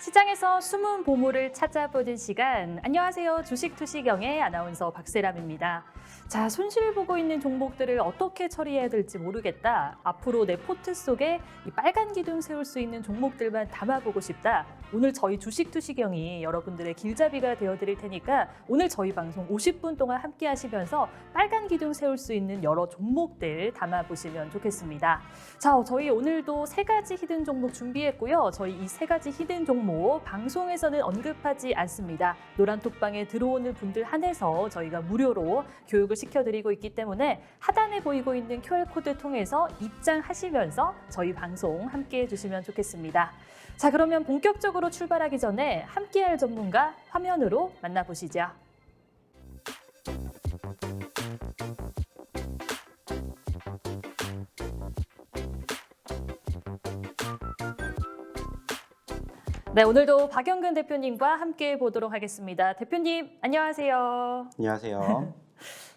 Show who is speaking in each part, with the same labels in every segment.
Speaker 1: 시장에서 숨은 보물을 찾아보는 시간. 안녕하세요. 주식투시경의 아나운서 박세람입니다. 자, 손실 보고 있는 종목들을 어떻게 처리해야 될지 모르겠다. 앞으로 내 포트 속에 이 빨간 기둥 세울 수 있는 종목들만 담아보고 싶다. 오늘 저희 주식투시경이 여러분들의 길잡이가 되어드릴 테니까 오늘 저희 방송 50분 동안 함께 하시면서 빨간 기둥 세울 수 있는 여러 종목들 담아보시면 좋겠습니다. 자, 저희 오늘도 세 가지 히든 종목 준비했고요. 저희 이 세 가지 히든 종목 방송에서는 언급하지 않습니다. 노란톡방에 들어오는 분들 한해서 저희가 무료로 교육을 시켜드리고 있기 때문에 하단에 보이고 있는 QR코드 통해서 입장하시면서 저희 방송 함께 해주시면 좋겠습니다. 자, 그러면 본격적으로 출발하기 전에 함께할 전문가 화면으로 만나보시죠. 네, 오늘도 박영근 대표님과 함께 보도록 하겠습니다. 대표님, 안녕하세요.
Speaker 2: 안녕하세요.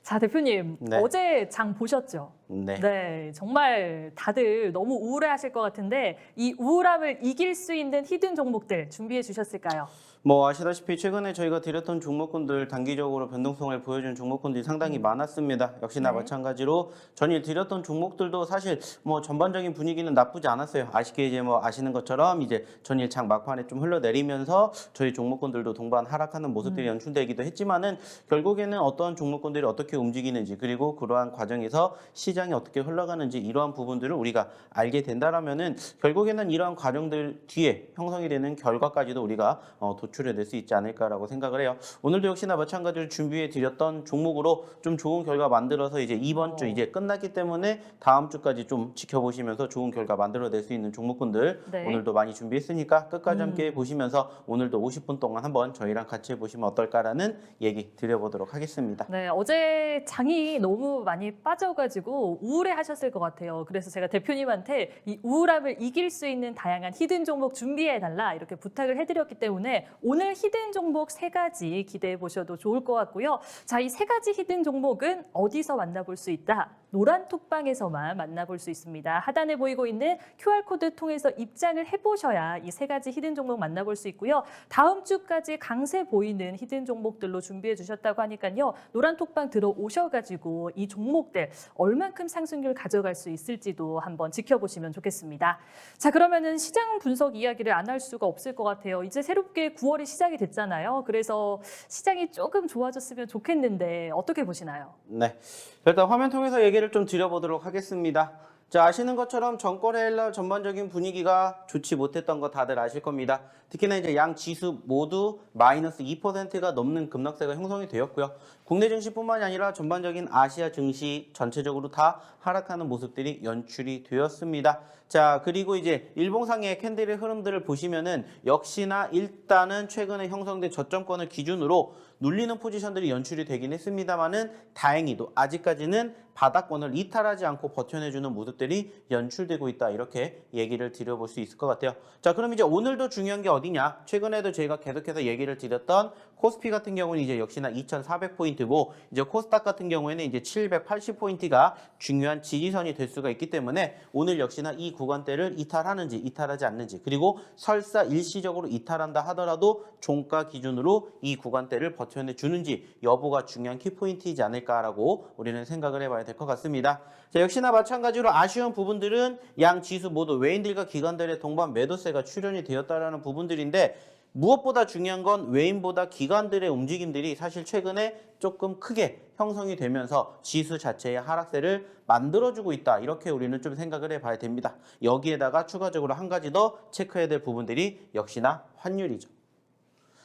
Speaker 1: 자, 대표님,
Speaker 2: 네.
Speaker 1: 어제 장 보셨죠?
Speaker 2: 네.
Speaker 1: 네, 정말 다들 너무 우울해하실 것 같은데 이 우울함을 이길 수 있는 히든 종목들 준비해 주셨을까요?
Speaker 2: 뭐 아시다시피 최근에 저희가 드렸던 종목군들 단기적으로 변동성을 보여준 종목군들이 상당히 많았습니다. 역시나
Speaker 1: 네.
Speaker 2: 마찬가지로 전일 드렸던 종목들도 사실 뭐 전반적인 분위기는 나쁘지 않았어요. 아쉽게 이제 뭐 아시는 것처럼 이제 전일 장 막판에 좀 흘러내리면서 저희 종목군들도 동반 하락하는 모습들이 연출되기도 했지만은 결국에는 어떠한 종목군들이 어떻게 움직이는지 그리고 그러한 과정에서 시장이 어떻게 흘러가는지 이러한 부분들을 우리가 알게 된다라면은 결국에는 이러한 과정들 뒤에 형성이 되는 결과까지도 우리가 도출해낼 수 있지 않을까라고 생각을 해요. 오늘도 역시나 마찬가지로 준비해 드렸던 종목으로 좀 좋은 결과 만들어서 이제 이번 주 이제 끝났기 때문에 다음 주까지 좀 지켜보시면서 좋은 결과 만들어낼 수 있는 종목군들
Speaker 1: 네.
Speaker 2: 오늘도 많이 준비했으니까 끝까지 함께 보시면서 오늘도 50분 동안 한번 저희랑 같이 해보시면 어떨까라는 얘기 드려보도록 하겠습니다.
Speaker 1: 네, 어제 장이 너무 많이 빠져가지고 우울해하셨을 것 같아요. 그래서 제가 대표님한테 이 우울함을 이길 수 있는 다양한 히든 종목 준비해달라 이렇게 부탁을 해드렸기 때문에 오늘 히든 종목 세 가지 기대해 보셔도 좋을 것 같고요. 자, 이 세 가지 히든 종목은 어디서 만나볼 수 있다? 노란톡방에서만 만나볼 수 있습니다. 하단에 보이고 있는 QR코드 통해서 입장을 해보셔야 이 세 가지 히든 종목 만나볼 수 있고요. 다음 주까지 강세 보이는 히든 종목들로 준비해 주셨다고 하니까요. 노란톡방 들어오셔가지고 이 종목들 얼만큼 상승률 가져갈 수 있을지도 한번 지켜보시면 좋겠습니다. 자, 그러면은 시장 분석 이야기를 안 할 수가 없을 것 같아요. 이제 새롭게 9월이 시작이 됐잖아요. 그래서 시장이 조금 좋아졌으면 좋겠는데 어떻게 보시나요?
Speaker 2: 네, 일단 화면 통해서 얘기를 좀 드려보도록 하겠습니다. 자, 아시는 것처럼 전거래일 날 전반적인 분위기가 좋지 못했던 거 다들 아실 겁니다. 특히나 이제 양 지수 모두 마이너스 2%가 넘는 급락세가 형성이 되었고요. 국내 증시뿐만이 아니라 전반적인 아시아 증시 전체적으로 다 하락하는 모습들이 연출이 되었습니다. 자, 그리고 이제 일봉상의 캔들의 흐름들을 보시면은 역시나 일단은 최근에 형성된 저점권을 기준으로 눌리는 포지션들이 연출이 되긴 했습니다만은 다행히도 아직까지는 바닥권을 이탈하지 않고 버텨내주는 모습들이 연출되고 있다. 이렇게 얘기를 드려볼 수 있을 것 같아요. 자, 그럼 이제 오늘도 중요한 게 어디냐? 최근에도 저희가 계속해서 얘기를 드렸던 코스피 같은 경우는 이제 역시나 2,400포인트고 이제 코스닥 같은 경우에는 이제 780포인트가 중요한 지지선이 될 수가 있기 때문에 오늘 역시나 이 구간대를 이탈하는지 이탈하지 않는지 그리고 설사 일시적으로 이탈한다 하더라도 종가 기준으로 이 구간대를 버텨내 주는지 여부가 중요한 키포인트이지 않을까라고 우리는 생각을 해봐야 될 것 같습니다. 자, 역시나 마찬가지로 아쉬운 부분들은 양 지수 모두 외인들과 기관들의 동반 매도세가 출현이 되었다라는 부분들인데 무엇보다 중요한 건 외인보다 기관들의 움직임들이 사실 최근에 조금 크게 형성이 되면서 지수 자체의 하락세를 만들어주고 있다. 이렇게 우리는 좀 생각을 해봐야 됩니다. 여기에다가 추가적으로 한 가지 더 체크해야 될 부분들이 역시나 환율이죠.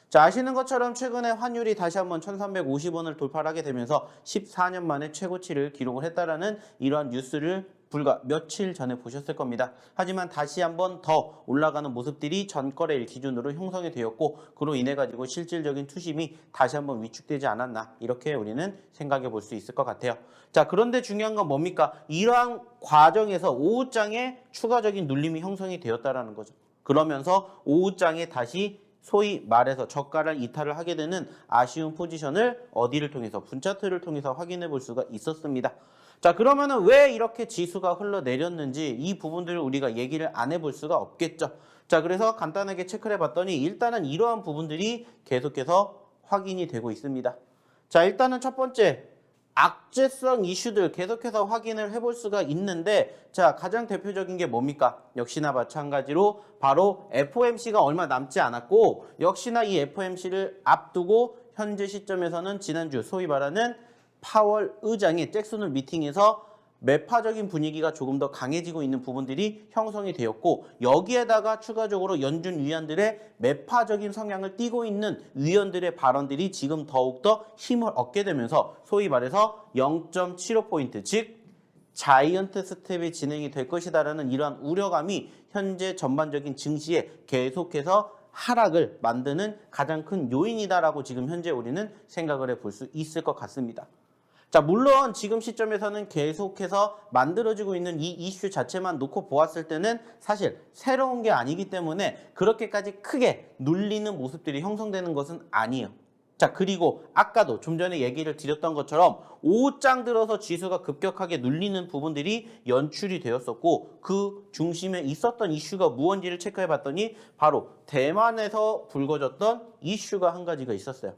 Speaker 2: 자, 아시는 것처럼 최근에 환율이 다시 한번 1,350원을 돌파하게 되면서 14년 만에 최고치를 기록을 했다라는 이러한 뉴스를 불과 며칠 전에 보셨을 겁니다. 하지만 다시 한번 더 올라가는 모습들이 전거래일 기준으로 형성이 되었고 그로 인해 가지고 실질적인 투심이 다시 한번 위축되지 않았나 이렇게 우리는 생각해 볼 수 있을 것 같아요. 자, 그런데 중요한 건 뭡니까? 이러한 과정에서 오후장에 추가적인 눌림이 형성이 되었다라는 거죠. 그러면서 오후장에 다시 소위 말해서 저가를 이탈을 하게 되는 아쉬운 포지션을 어디를 통해서 분차트를 통해서 확인해 볼 수가 있었습니다. 자, 그러면은 왜 이렇게 지수가 흘러내렸는지 이 부분들을 우리가 얘기를 안 해볼 수가 없겠죠. 자, 그래서 간단하게 체크를 해봤더니 일단은 이러한 부분들이 계속해서 확인이 되고 있습니다. 자, 일단은 첫 번째 악재성 이슈들 계속해서 확인을 해볼 수가 있는데, 자, 가장 대표적인 게 뭡니까? 역시나 마찬가지로 바로 FOMC가 얼마 남지 않았고, 역시나 이 FOMC를 앞두고 현재 시점에서는 지난주 소위 말하는 파월 의장의 잭슨홀 미팅에서 매파적인 분위기가 조금 더 강해지고 있는 부분들이 형성이 되었고, 여기에다가 추가적으로 연준 위원들의 매파적인 성향을 띠고 있는 위원들의 발언들이 지금 더욱더 힘을 얻게 되면서 소위 말해서 0.75포인트, 즉 자이언트 스텝이 진행이 될 것이다라는 이러한 우려감이 현재 전반적인 증시에 계속해서 하락을 만드는 가장 큰 요인이다라고 지금 현재 우리는 생각을 해볼 수 있을 것 같습니다. 자, 물론 지금 시점에서는 계속해서 만들어지고 있는 이 이슈 자체만 놓고 보았을 때는 사실 새로운 게 아니기 때문에 그렇게까지 크게 눌리는 모습들이 형성되는 것은 아니에요. 자, 그리고 아까도 좀 전에 얘기를 드렸던 것처럼 5장 들어서 지수가 급격하게 눌리는 부분들이 연출이 되었었고, 그 중심에 있었던 이슈가 무언지를 체크해 봤더니 바로 대만에서 불거졌던 이슈가 한 가지가 있었어요.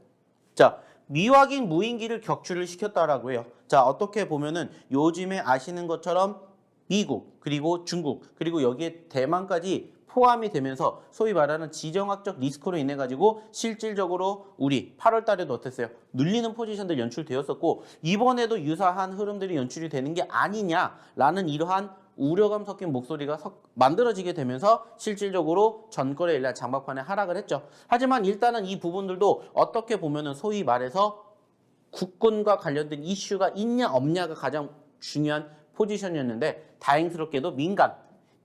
Speaker 2: 자, 미확인 무인기를 격추를 시켰다라고 해요. 자, 어떻게 보면은 요즘에 아시는 것처럼 미국, 그리고 중국, 그리고 여기에 대만까지 포함이 되면서 소위 말하는 지정학적 리스크로 인해 가지고 실질적으로 우리 8월 달에도 어땠어요? 눌리는 포지션들 연출되었었고, 이번에도 유사한 흐름들이 연출이 되는 게 아니냐라는 이러한 우려감 섞인 목소리가 만들어지게 되면서 실질적으로 전거래 일날 장박판에 하락을 했죠. 하지만 일단은 이 부분들도 어떻게 보면은 소위 말해서 국군과 관련된 이슈가 있냐 없냐가 가장 중요한 포지션이었는데, 다행스럽게도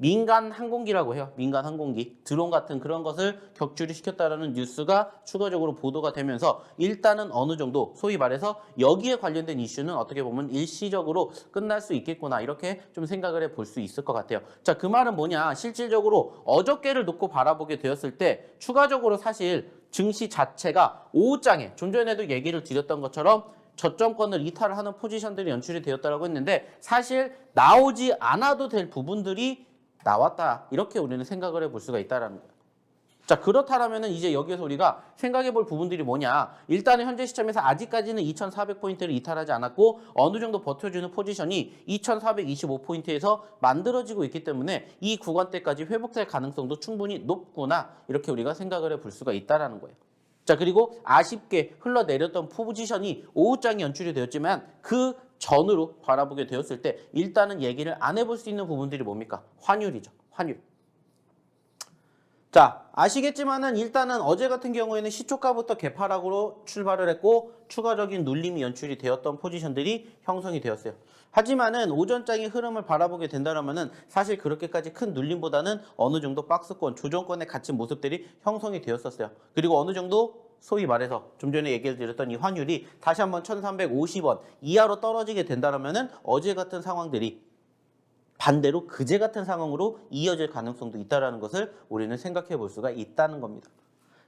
Speaker 2: 민간 항공기라고 해요. 민간 항공기, 드론 같은 그런 것을 격추를 시켰다라는 뉴스가 추가적으로 보도가 되면서 일단은 어느 정도 소위 말해서 여기에 관련된 이슈는 어떻게 보면 일시적으로 끝날 수 있겠구나, 이렇게 좀 생각을 해볼 수 있을 것 같아요. 자, 그 말은 뭐냐? 실질적으로 어저께를 놓고 바라보게 되었을 때 추가적으로 사실 증시 자체가 오후장에 좀 전에도 얘기를 드렸던 것처럼 저점권을 이탈을 하는 포지션들이 연출이 되었다고 했는데, 사실 나오지 않아도 될 부분들이 나왔다, 이렇게 우리는 생각을 해볼 수가 있다는 거예요. 자, 그렇다면 이제 여기에서 우리가 생각해 볼 부분들이 뭐냐? 일단은 현재 시점에서 아직까지는 2400포인트를 이탈하지 않았고 어느 정도 버텨주는 포지션이 2425포인트에서 만들어지고 있기 때문에 이 구간대까지 회복될 가능성도 충분히 높구나, 이렇게 우리가 생각을 해볼 수가 있다는 거예요. 자, 그리고 아쉽게 흘러내렸던 포지션이 오후장에 연출이 되었지만 그 전으로 바라보게 되었을 때 일단은 얘기를 안 해볼 수 있는 부분들이 뭡니까? 환율이죠. 환율. 자, 아시겠지만은 일단은 어제 같은 경우에는 시초가부터 개파락으로 출발을 했고 추가적인 눌림이 연출이 되었던 포지션들이 형성이 되었어요. 하지만은 오전장의 흐름을 바라보게 된다면은 사실 그렇게까지 큰 눌림보다는 어느 정도 박스권, 조정권에 갇힌 모습들이 형성이 되었었어요. 그리고 어느 정도 소위 말해서 좀 전에 얘기를 드렸던 이 환율이 다시 한번 1350원 이하로 떨어지게 된다면은 어제 같은 상황들이 반대로 그제 같은 상황으로 이어질 가능성도 있다는 것을 우리는 생각해 볼 수가 있다는 겁니다.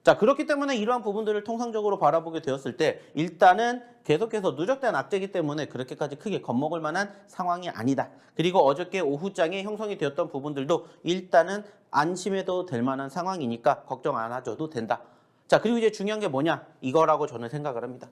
Speaker 2: 자, 그렇기 때문에 이러한 부분들을 통상적으로 바라보게 되었을 때 일단은 계속해서 누적된 악재이기 때문에 그렇게까지 크게 겁먹을 만한 상황이 아니다. 그리고 어저께 오후장에 형성이 되었던 부분들도 일단은 안심해도 될 만한 상황이니까 걱정 안 하셔도 된다. 자, 그리고 이제 중요한 게 뭐냐? 이거라고 저는 생각을 합니다.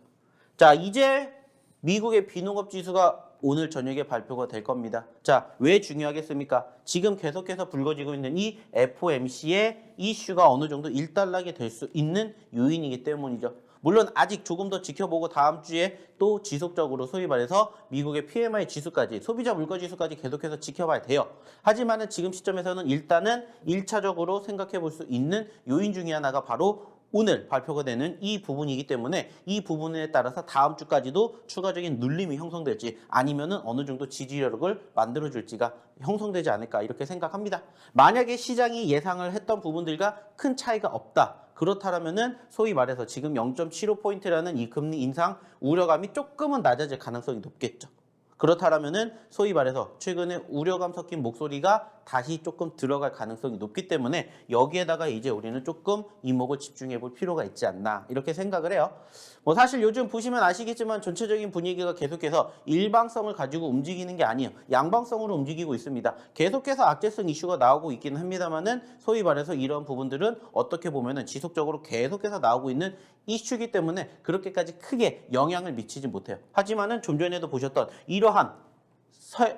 Speaker 2: 자, 이제 미국의 비농업 지수가 오늘 저녁에 발표가 될 겁니다. 자, 왜 중요하겠습니까? 지금 계속해서 불거지고 있는 이 FOMC의 이슈가 어느 정도 일단락이 될 수 있는 요인이기 때문이죠. 물론 아직 조금 더 지켜보고 다음 주에 또 지속적으로 소위 말해서 미국의 PMI 지수까지, 소비자 물가 지수까지 계속해서 지켜봐야 돼요. 하지만은 지금 시점에서는 일단은 1차적으로 생각해 볼 수 있는 요인 중에 하나가 바로 오늘 발표가 되는 이 부분이기 때문에 이 부분에 따라서 다음 주까지도 추가적인 눌림이 형성될지 아니면은 어느 정도 지지력을 만들어줄지가 형성되지 않을까, 이렇게 생각합니다. 만약에 시장이 예상을 했던 부분들과 큰 차이가 없다. 그렇다면은 소위 말해서 지금 0.75포인트라는 이 금리 인상 우려감이 조금은 낮아질 가능성이 높겠죠. 그렇다면은 소위 말해서 최근에 우려감 섞인 목소리가 다시 조금 들어갈 가능성이 높기 때문에 여기에다가 이제 우리는 조금 이목을 집중해 볼 필요가 있지 않나 이렇게 생각을 해요. 뭐 사실 요즘 보시면 아시겠지만 전체적인 분위기가 계속해서 일방성을 가지고 움직이는 게 아니에요. 양방성으로 움직이고 있습니다. 계속해서 악재성 이슈가 나오고 있기는 합니다만은 소위 말해서 이런 부분들은 어떻게 보면은 지속적으로 계속해서 나오고 있는 이슈이기 때문에 그렇게까지 크게 영향을 미치지 못해요. 하지만은 좀 전에도 보셨던 이러한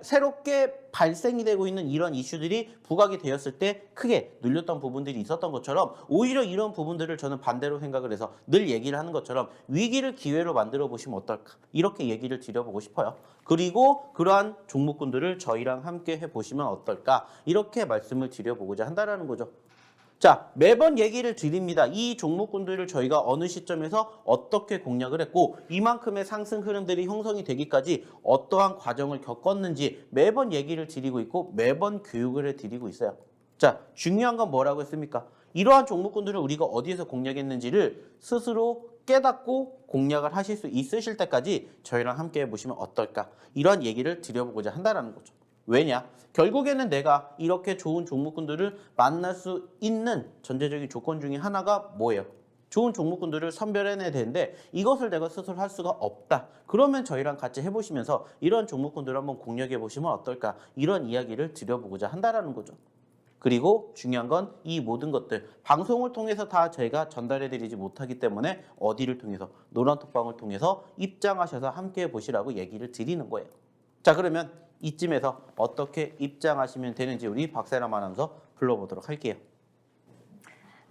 Speaker 2: 새롭게 발생이 되고 있는 이런 이슈들이 부각이 되었을 때 크게 눌렸던 부분들이 있었던 것처럼 오히려 이런 부분들을 저는 반대로 생각을 해서 늘 얘기를 하는 것처럼 위기를 기회로 만들어 보시면 어떨까 이렇게 얘기를 드려보고 싶어요. 그리고 그러한 종목군들을 저희랑 함께 해보시면 어떨까 이렇게 말씀을 드려보고자 한다는 거죠. 자, 매번 얘기를 드립니다. 이 종목군들을 저희가 어느 시점에서 어떻게 공략을 했고 이만큼의 상승 흐름들이 형성이 되기까지 어떠한 과정을 겪었는지 매번 얘기를 드리고 있고 매번 교육을 해드리고 있어요. 자, 중요한 건 뭐라고 했습니까? 이러한 종목군들을 우리가 어디에서 공략했는지를 스스로 깨닫고 공략을 하실 수 있으실 때까지 저희랑 함께 해보시면 어떨까? 이러한 얘기를 드려보고자 한다는 거죠. 왜냐? 결국에는 내가 이렇게 좋은 종목군들을 만날 수 있는 전제적인 조건 중에 하나가 뭐예요? 좋은 종목군들을 선별해내야 되는데 이것을 내가 스스로 할 수가 없다. 그러면 저희랑 같이 해보시면서 이런 종목군들을 한번 공략해보시면 어떨까? 이런 이야기를 드려보고자 한다는 거죠. 그리고 중요한 건 이 모든 것들 방송을 통해서 다 저희가 전달해드리지 못하기 때문에 어디를 통해서 노란톡방을 통해서 입장하셔서 함께 보시라고 얘기를 드리는 거예요. 자, 그러면 이쯤에서 어떻게 입장하시면 되는지 우리 박세람 아나운서 불러보도록 할게요.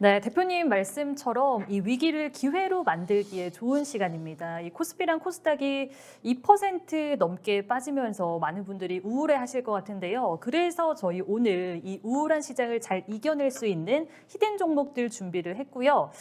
Speaker 1: 네, 대표님 말씀처럼 이 위기를 기회로 만들기에 좋은 시간입니다. 이 코스피랑 코스닥이 2% 넘게 빠지면서 많은 분들이 우울해하실 것 같은데요. 그래서 저희 오늘 이 우울한 시장을 잘 이겨낼 수 있는 히든 종목들 준비를 했고요.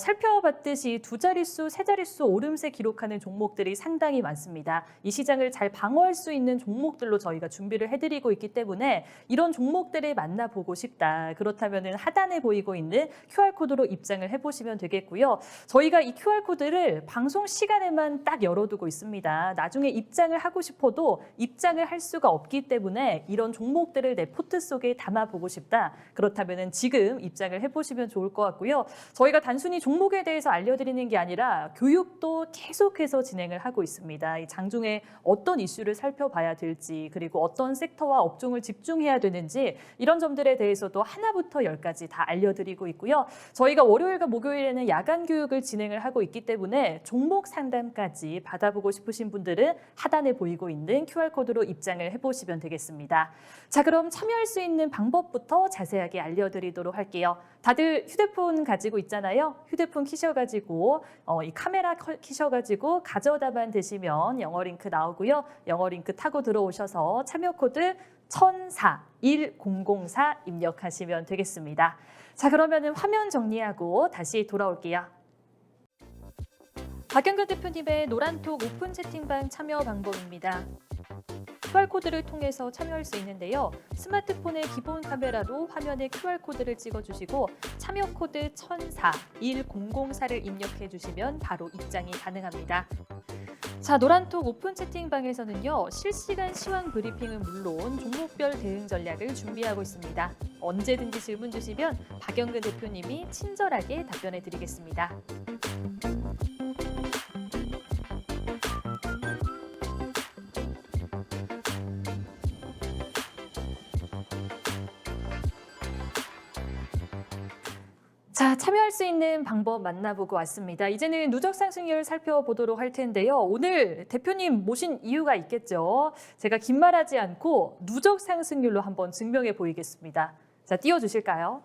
Speaker 1: 살펴봤듯이 두 자릿수, 세 자릿수 오름세 기록하는 종목들이 상당히 많습니다. 이 시장을 잘 방어할 수 있는 종목들로 저희가 준비를 해드리고 있기 때문에 이런 종목들을 만나보고 싶다. 그렇다면 하단에 보이고 있는 QR코드로 입장을 해보시면 되겠고요. 저희가 이 QR코드를 방송 시간에만 딱 열어두고 있습니다. 나중에 입장을 하고 싶어도 입장을 할 수가 없기 때문에 이런 종목들을 내 포트 속에 담아보고 싶다. 그렇다면 지금 입장을 해보시면 좋을 것 같고요. 저희가 단순히 종목에 대해서 알려드리는 게 아니라 교육도 계속해서 진행을 하고 있습니다. 이 장중에 어떤 이슈를 살펴봐야 될지 그리고 어떤 섹터와 업종을 집중해야 되는지 이런 점들에 대해서도 하나부터 열까지 다 알려드리고 있고요. 저희가 월요일과 목요일에는 야간 교육을 진행을 하고 있기 때문에 종목 상담까지 받아보고 싶으신 분들은 하단에 보이고 있는 QR코드로 입장을 해보시면 되겠습니다. 자, 그럼 참여할 수 있는 방법부터 자세하게 알려드리도록 할게요. 다들 휴대폰 가지고 있잖아요. 휴대폰 키셔가지고 이 카메라 키셔가지고 가져다만 되시면 영어 링크 나오고요. 영어 링크 타고 들어오셔서 참여 코드 1004 입력하시면 되겠습니다. 자, 그러면은 화면 정리하고 다시 돌아올게요. 박영근 대표님의 노란톡 오픈 채팅방 참여 방법입니다. QR코드를 통해서 참여할 수 있는데요. 스마트폰의 기본 카메라로 화면에 QR코드를 찍어주시고 참여 코드 1004를 입력해 주시면 바로 입장이 가능합니다. 자, 노란톡 오픈 채팅방에서는요. 실시간 시황 브리핑은 물론 종목별 대응 전략을 준비하고 있습니다. 언제든지 질문 주시면 박영근 대표님이 친절하게 답변해 드리겠습니다. 자, 참여할 수 있는 방법 만나보고 왔습니다. 이제는 누적 상승률 살펴보도록 할 텐데요. 오늘 대표님 모신 이유가 있겠죠. 제가 긴 말하지 않고 누적 상승률로 한번 증명해 보이겠습니다. 자, 띄워주실까요?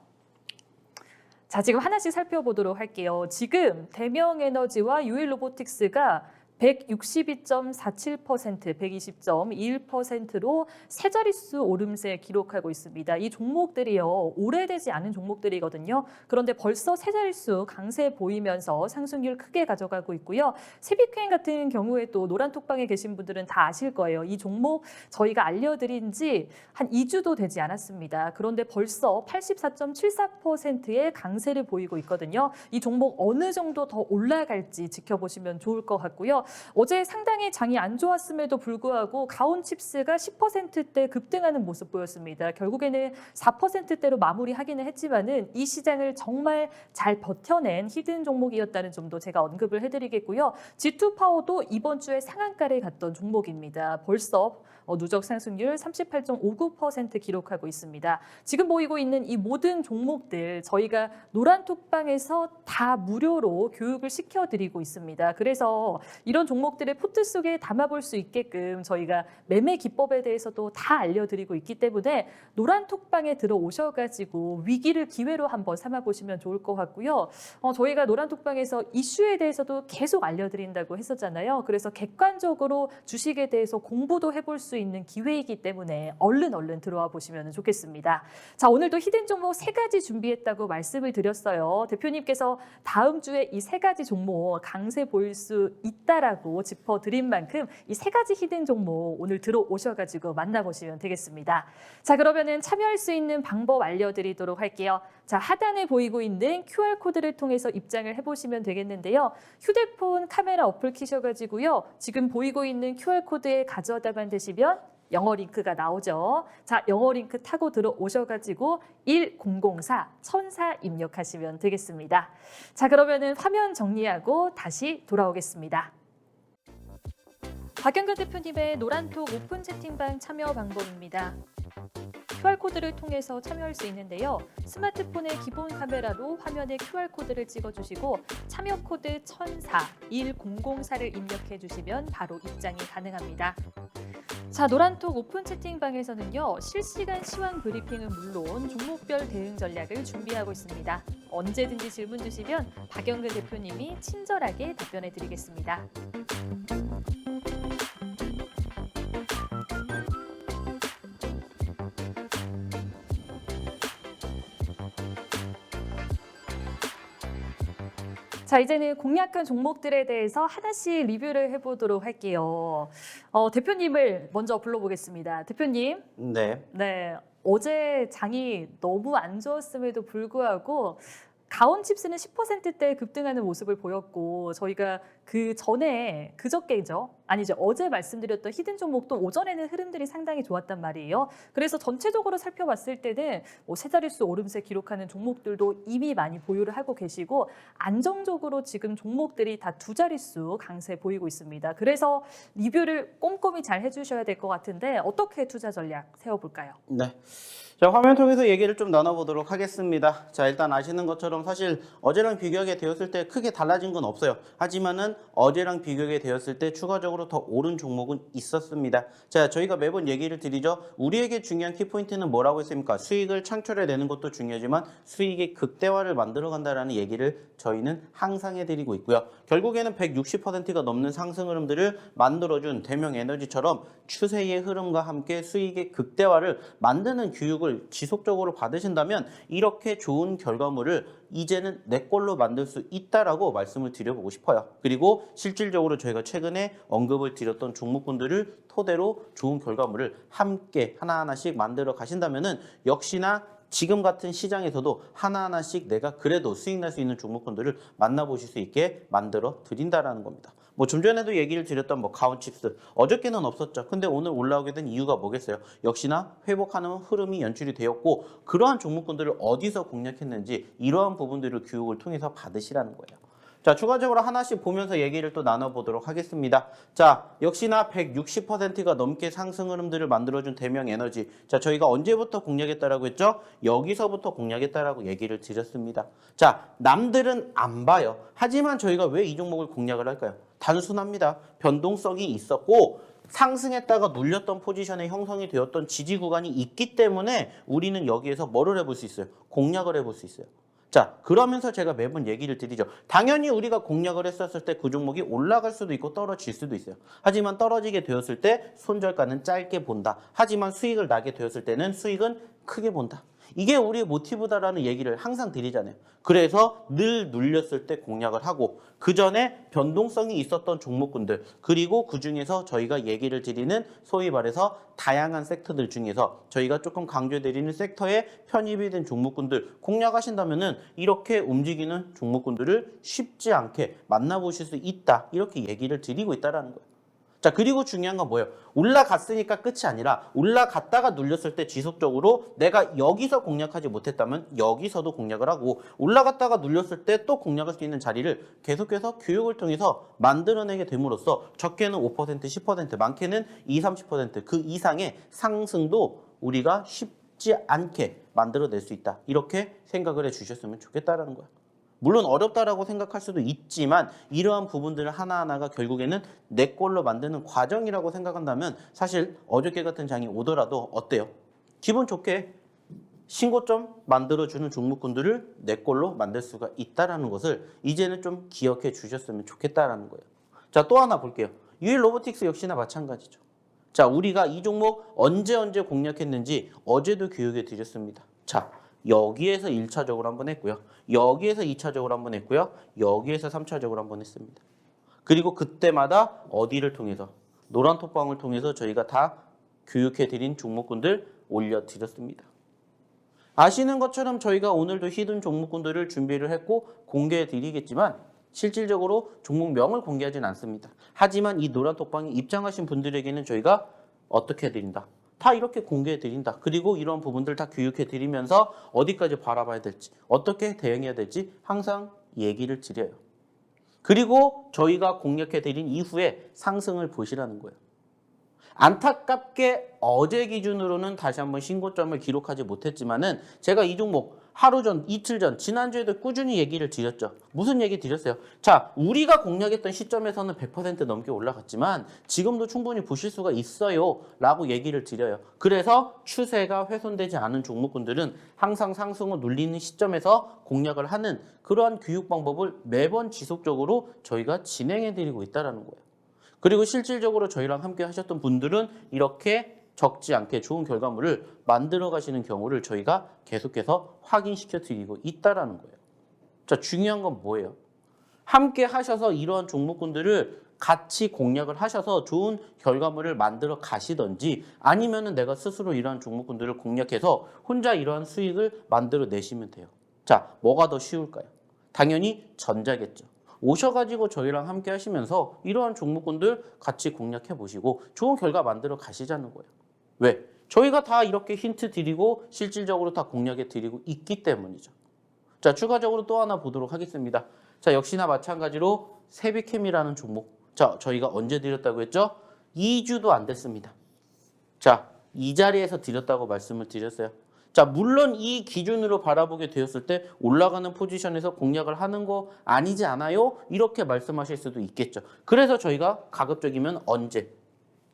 Speaker 1: 자, 지금 하나씩 살펴보도록 할게요. 지금 대명에너지와 유일로보틱스가 162.47%, 120.21%로 세 자릿수 오름세 기록하고 있습니다. 이 종목들이요, 오래되지 않은 종목들이거든요. 그런데 벌써 세 자릿수 강세 보이면서 상승률 크게 가져가고 있고요. 세비크인 같은 경우에 또 노란톡방에 계신 분들은 다 아실 거예요. 이 종목 저희가 알려드린 지 한 2주도 되지 않았습니다. 그런데 벌써 84.74%의 강세를 보이고 있거든요. 이 종목 어느 정도 더 올라갈지 지켜보시면 좋을 것 같고요. 어제 상당히 장이 안 좋았음에도 불구하고 가온칩스가 10%대 급등하는 모습 보였습니다. 결국에는 4%대로 마무리하기는 했지만은 이 시장을 정말 잘 버텨낸 히든 종목이었다는 점도 제가 언급을 해드리겠고요. G2 파워도 이번 주에 상한가를 갔던 종목입니다. 벌써 누적 상승률 38.59% 기록하고 있습니다. 지금 보이고 있는 이 모든 종목들 저희가 노란톡방에서 다 무료로 교육을 시켜드리고 있습니다. 그래서 이런 종목들의 포트 속에 담아볼 수 있게끔 저희가 매매 기법에 대해서도 다 알려드리고 있기 때문에 노란톡방에 들어오셔가지고 위기를 기회로 한번 삼아보시면 좋을 것 같고요. 저희가 노란톡방에서 이슈에 대해서도 계속 알려드린다고 했었잖아요. 그래서 객관적으로 주식에 대해서 공부도 해볼 수 있는 기회이기 때문에 얼른 들어와 보시면 좋겠습니다. 자, 오늘도 히든 종목 3가지 준비했다고 말씀을 드렸어요. 대표님께서 다음 주에 이 3가지 종목 강세 보일 수 있다라고 짚어드린 만큼 이 3가지 히든 종목 오늘 들어오셔가지고 만나보시면 되겠습니다. 자, 그러면은 참여할 수 있는 방법 알려드리도록 할게요. 자, 하단에 보이고 있는 QR코드를 통해서 입장을 해보시면 되겠는데요. 휴대폰 카메라 어플 키셔가지고요. 지금 보이고 있는 QR코드에 가져다만 대시면 영어 링크가 나오죠. 자, 영어 링크 타고 들어오셔가지고 1004 입력하시면 되겠습니다. 자, 그러면은 화면 정리하고 다시 돌아오겠습니다. 박영근 대표님의 노란톡 오픈 채팅방 참여 방법입니다. QR코드를 통해서 참여할 수 있는데요. 스마트폰의 기본 카메라로 화면에 QR코드를 찍어주시고 참여 코드 1004를 입력해 주시면 바로 입장이 가능합니다. 자, 노란톡 오픈 채팅방에서는요. 실시간 시황 브리핑은 물론 종목별 대응 전략을 준비하고 있습니다. 언제든지 질문 주시면 박영근 대표님이 친절하게 답변해 드리겠습니다. 자, 이제는 공략한 종목들에 대해서 하나씩 리뷰를 해보도록 할게요. 대표님을 먼저 불러보겠습니다. 대표님.
Speaker 2: 네.
Speaker 1: 네, 어제 장이 너무 안 좋았음에도 불구하고 가온칩스는 10%대 급등하는 모습을 보였고 저희가 그 전에 그저께죠. 아니죠. 어제 말씀드렸던 히든 종목도 오전에는 흐름들이 상당히 좋았단 말이에요. 그래서 전체적으로 살펴봤을 때는 세 자릿수 오름세 기록하는 종목들도 이미 많이 보유를 하고 계시고 안정적으로 지금 종목들이 다 2자릿수 강세 보이고 있습니다. 그래서 리뷰를 꼼꼼히 잘 해주셔야 될 것 같은데 어떻게 투자 전략 세워볼까요?
Speaker 2: 네. 자, 화면 통해서 얘기를 좀 나눠보도록 하겠습니다. 자, 일단 아시는 것처럼 사실 어제랑 비교하게 되었을 때 크게 달라진 건 없어요. 하지만은 어제랑 비교하게 되었을 때 추가적으로 더 오른 종목은 있었습니다. 자, 저희가 매번 얘기를 드리죠. 우리에게 중요한 키포인트는 뭐라고 했습니까? 수익을 창출해내는 것도 중요하지만 수익의 극대화를 만들어간다라는 얘기를 저희는 항상 해드리고 있고요. 결국에는 160%가 넘는 상승 흐름들을 만들어준 대명에너지처럼 추세의 흐름과 함께 수익의 극대화를 만드는 교육을 지속적으로 받으신다면 이렇게 좋은 결과물을 이제는 내 걸로 만들 수 있다라고 말씀을 드려보고 싶어요. 그리고 실질적으로 저희가 최근에 언급을 드렸던 종목분들을 토대로 좋은 결과물을 함께 하나하나씩 만들어 가신다면은 역시나 지금 같은 시장에서도 하나하나씩 내가 그래도 수익 날 수 있는 종목군들을 만나보실 수 있게 만들어 드린다라는 겁니다. 좀 전에도 얘기를 드렸던 가온칩스 어저께는 없었죠. 근데 오늘 올라오게 된 이유가 뭐겠어요? 역시나 회복하는 흐름이 연출이 되었고 그러한 종목군들을 어디서 공략했는지 이러한 부분들을 교육을 통해서 받으시라는 거예요. 자, 추가적으로 하나씩 보면서 얘기를 또 나눠보도록 하겠습니다. 자, 역시나 160%가 넘게 상승 흐름들을 만들어준 대명에너지. 자, 저희가 언제부터 공략했다라고 했죠? 여기서부터 공략했다라고 얘기를 드렸습니다. 자, 남들은 안 봐요. 하지만 저희가 왜 이 종목을 공략을 할까요? 단순합니다. 변동성이 있었고 상승했다가 눌렸던 포지션에 형성이 되었던 지지 구간이 있기 때문에 우리는 여기에서 뭐를 해볼 수 있어요? 공략을 해볼 수 있어요. 자, 그러면서 제가 매번 얘기를 드리죠. 당연히 우리가 공략을 했었을 때 그 종목이 올라갈 수도 있고 떨어질 수도 있어요. 하지만 떨어지게 되었을 때 손절가는 짧게 본다. 하지만 수익을 나게 되었을 때는 수익은 크게 본다. 이게 우리의 모티브다라는 얘기를 항상 드리잖아요. 그래서 늘 눌렸을 때 공략을 하고 그 전에 변동성이 있었던 종목군들 그리고 그중에서 저희가 얘기를 드리는 소위 말해서 다양한 섹터들 중에서 저희가 조금 강조드리는 섹터에 편입이 된 종목군들 공략하신다면은 이렇게 움직이는 종목군들을 쉽지 않게 만나보실 수 있다. 이렇게 얘기를 드리고 있다는 거예요. 자, 그리고 중요한 건 뭐예요? 올라갔으니까 끝이 아니라 올라갔다가 눌렸을 때 지속적으로 내가 여기서 공략하지 못했다면 여기서도 공략을 하고 올라갔다가 눌렸을 때 또 공략할 수 있는 자리를 계속해서 교육을 통해서 만들어내게 됨으로써 적게는 5%, 10%, 많게는 20, 30%그 이상의 상승도 우리가 쉽지 않게 만들어낼 수 있다. 이렇게 생각을 해주셨으면 좋겠다라는 거예요. 물론 어렵다라고 생각할 수도 있지만 이러한 부분들 하나하나가 결국에는 내 걸로 만드는 과정이라고 생각한다면 사실 어저께 같은 장이 오더라도 어때요? 기분 좋게 신고점 만들어주는 종목군들을 내 걸로 만들 수가 있다는 것을 이제는 좀 기억해 주셨으면 좋겠다라는 거예요. 자, 또 하나 볼게요. 유일 로보틱스 역시나 마찬가지죠. 자, 우리가 이 종목 언제 공략했는지 어제도 교육해 드렸습니다. 자, 여기에서 1차적으로 한번 했고요. 여기에서 2차적으로 한번 했고요. 여기에서 3차적으로 한번 했습니다. 그리고 그때마다 어디를 통해서? 노란 톡방을 통해서 저희가 다 교육해드린 종목군들 올려드렸습니다. 아시는 것처럼 저희가 오늘도 히든 종목군들을 준비를 했고 공개해드리겠지만 실질적으로 종목명을 공개하진 않습니다. 하지만 이 노란 톡방에 입장하신 분들에게는 저희가 어떻게 해드린다? 다 이렇게 공개해드린다. 그리고 이런 부분들 다 교육해드리면서 어디까지 바라봐야 될지, 어떻게 대응해야 될지 항상 얘기를 드려요. 그리고 저희가 공략해드린 이후에 상승을 보시라는 거예요. 안타깝게 어제 기준으로는 다시 한번 신고점을 기록하지 못했지만은 제가 이 종목 하루 전, 이틀 전, 지난주에도 꾸준히 얘기를 드렸죠. 무슨 얘기 드렸어요? 자, 우리가 공략했던 시점에서는 100% 넘게 올라갔지만 지금도 충분히 보실 수가 있어요 라고 얘기를 드려요. 그래서 추세가 훼손되지 않은 종목군들은 항상 상승을 눌리는 시점에서 공략을 하는 그러한 교육 방법을 매번 지속적으로 저희가 진행해 드리고 있다는 거예요. 그리고 실질적으로 저희랑 함께 하셨던 분들은 이렇게 적지 않게 좋은 결과물을 만들어 가시는 경우를 저희가 계속해서 확인시켜 드리고 있다는 거예요. 자, 중요한 건 뭐예요? 함께 하셔서 이러한 종목군들을 같이 공략을 하셔서 좋은 결과물을 만들어 가시든지 아니면은 내가 스스로 이러한 종목군들을 공략해서 혼자 이러한 수익을 만들어 내시면 돼요. 자, 뭐가 더 쉬울까요? 당연히 전자겠죠. 오셔가지고 저희랑 함께 하시면서 이러한 종목군들 같이 공략해 보시고 좋은 결과 만들어 가시자는 거예요. 왜? 저희가 다 이렇게 힌트 드리고 실질적으로 다 공략해 드리고 있기 때문이죠. 자, 추가적으로 또 하나 보도록 하겠습니다. 자, 역시나 마찬가지로 세비캠이라는 종목. 자, 저희가 언제 드렸다고 했죠? 2주도 안 됐습니다. 자, 이 자리에서 드렸다고 말씀을 드렸어요. 자, 물론 이 기준으로 바라보게 되었을 때 올라가는 포지션에서 공략을 하는 거 아니지 않아요? 이렇게 말씀하실 수도 있겠죠. 그래서 저희가 가급적이면 언제?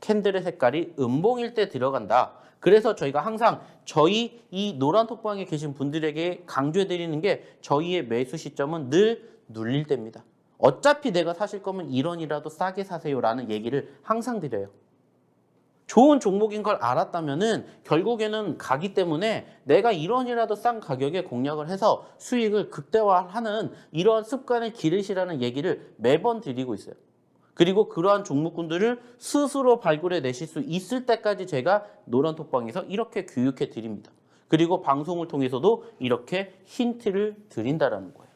Speaker 2: 캔들의 색깔이 음봉일 때 들어간다. 그래서 저희가 항상 저희 이 노란 톡방에 계신 분들에게 강조해드리는 게 저희의 매수 시점은 늘 눌릴 때입니다. 어차피 내가 사실 거면 1원이라도 싸게 사세요라는 얘기를 항상 드려요. 좋은 종목인 걸 알았다면은 결국에는 가기 때문에 내가 1원이라도 싼 가격에 공략을 해서 수익을 극대화하는 이러한 습관을 기르시라는 얘기를 매번 드리고 있어요. 그리고 그러한 종목군들을 스스로 발굴해 내실 수 있을 때까지 제가 노란 톡방에서 이렇게 교육해 드립니다. 그리고 방송을 통해서도 이렇게 힌트를 드린다는 거예요.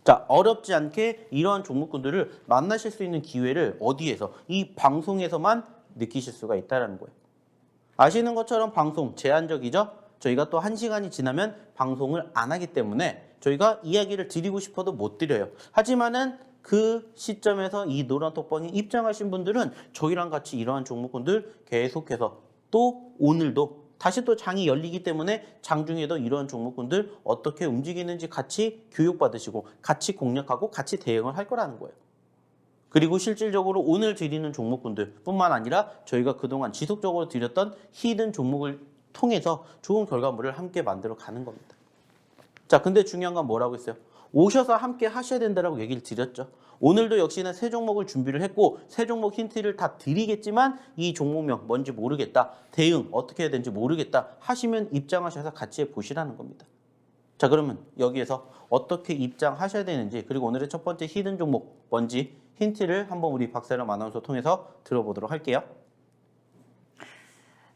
Speaker 2: 자, 어렵지 않게 이러한 종목군들을 만나실 수 있는 기회를 어디에서? 이 방송에서만 느끼실 수가 있다는 거예요. 아시는 것처럼 방송 제한적이죠? 저희가 또 1시간이 지나면 방송을 안 하기 때문에 저희가 이야기를 드리고 싶어도 못 드려요. 하지만은 그 시점에서 이 노란 톡방에 입장하신 분들은 저희랑 같이 이러한 종목군들 계속해서 또 오늘도 다시 또 장이 열리기 때문에 장중에도 이러한 종목군들 어떻게 움직이는지 같이 교육받으시고 같이 공략하고 같이 대응을 할 거라는 거예요. 그리고 실질적으로 오늘 드리는 종목군들 뿐만 아니라 저희가 그동안 지속적으로 드렸던 히든 종목을 통해서 좋은 결과물을 함께 만들어 가는 겁니다. 자, 근데 중요한 건 뭐라고 했어요? 오셔서 함께 하셔야 된다라고 얘기를 드렸죠. 오늘도 역시나 세 종목을 준비를 했고 세 종목 힌트를 다 드리겠지만 이 종목명 뭔지 모르겠다. 대응 어떻게 해야 되는지 모르겠다 하시면 입장하셔서 같이 해보시라는 겁니다. 자, 그러면 여기에서 어떻게 입장하셔야 되는지 그리고 오늘의 첫 번째 히든 종목 뭔지 힌트를 한번 우리 박세람 아나운서 통해서 들어보도록 할게요.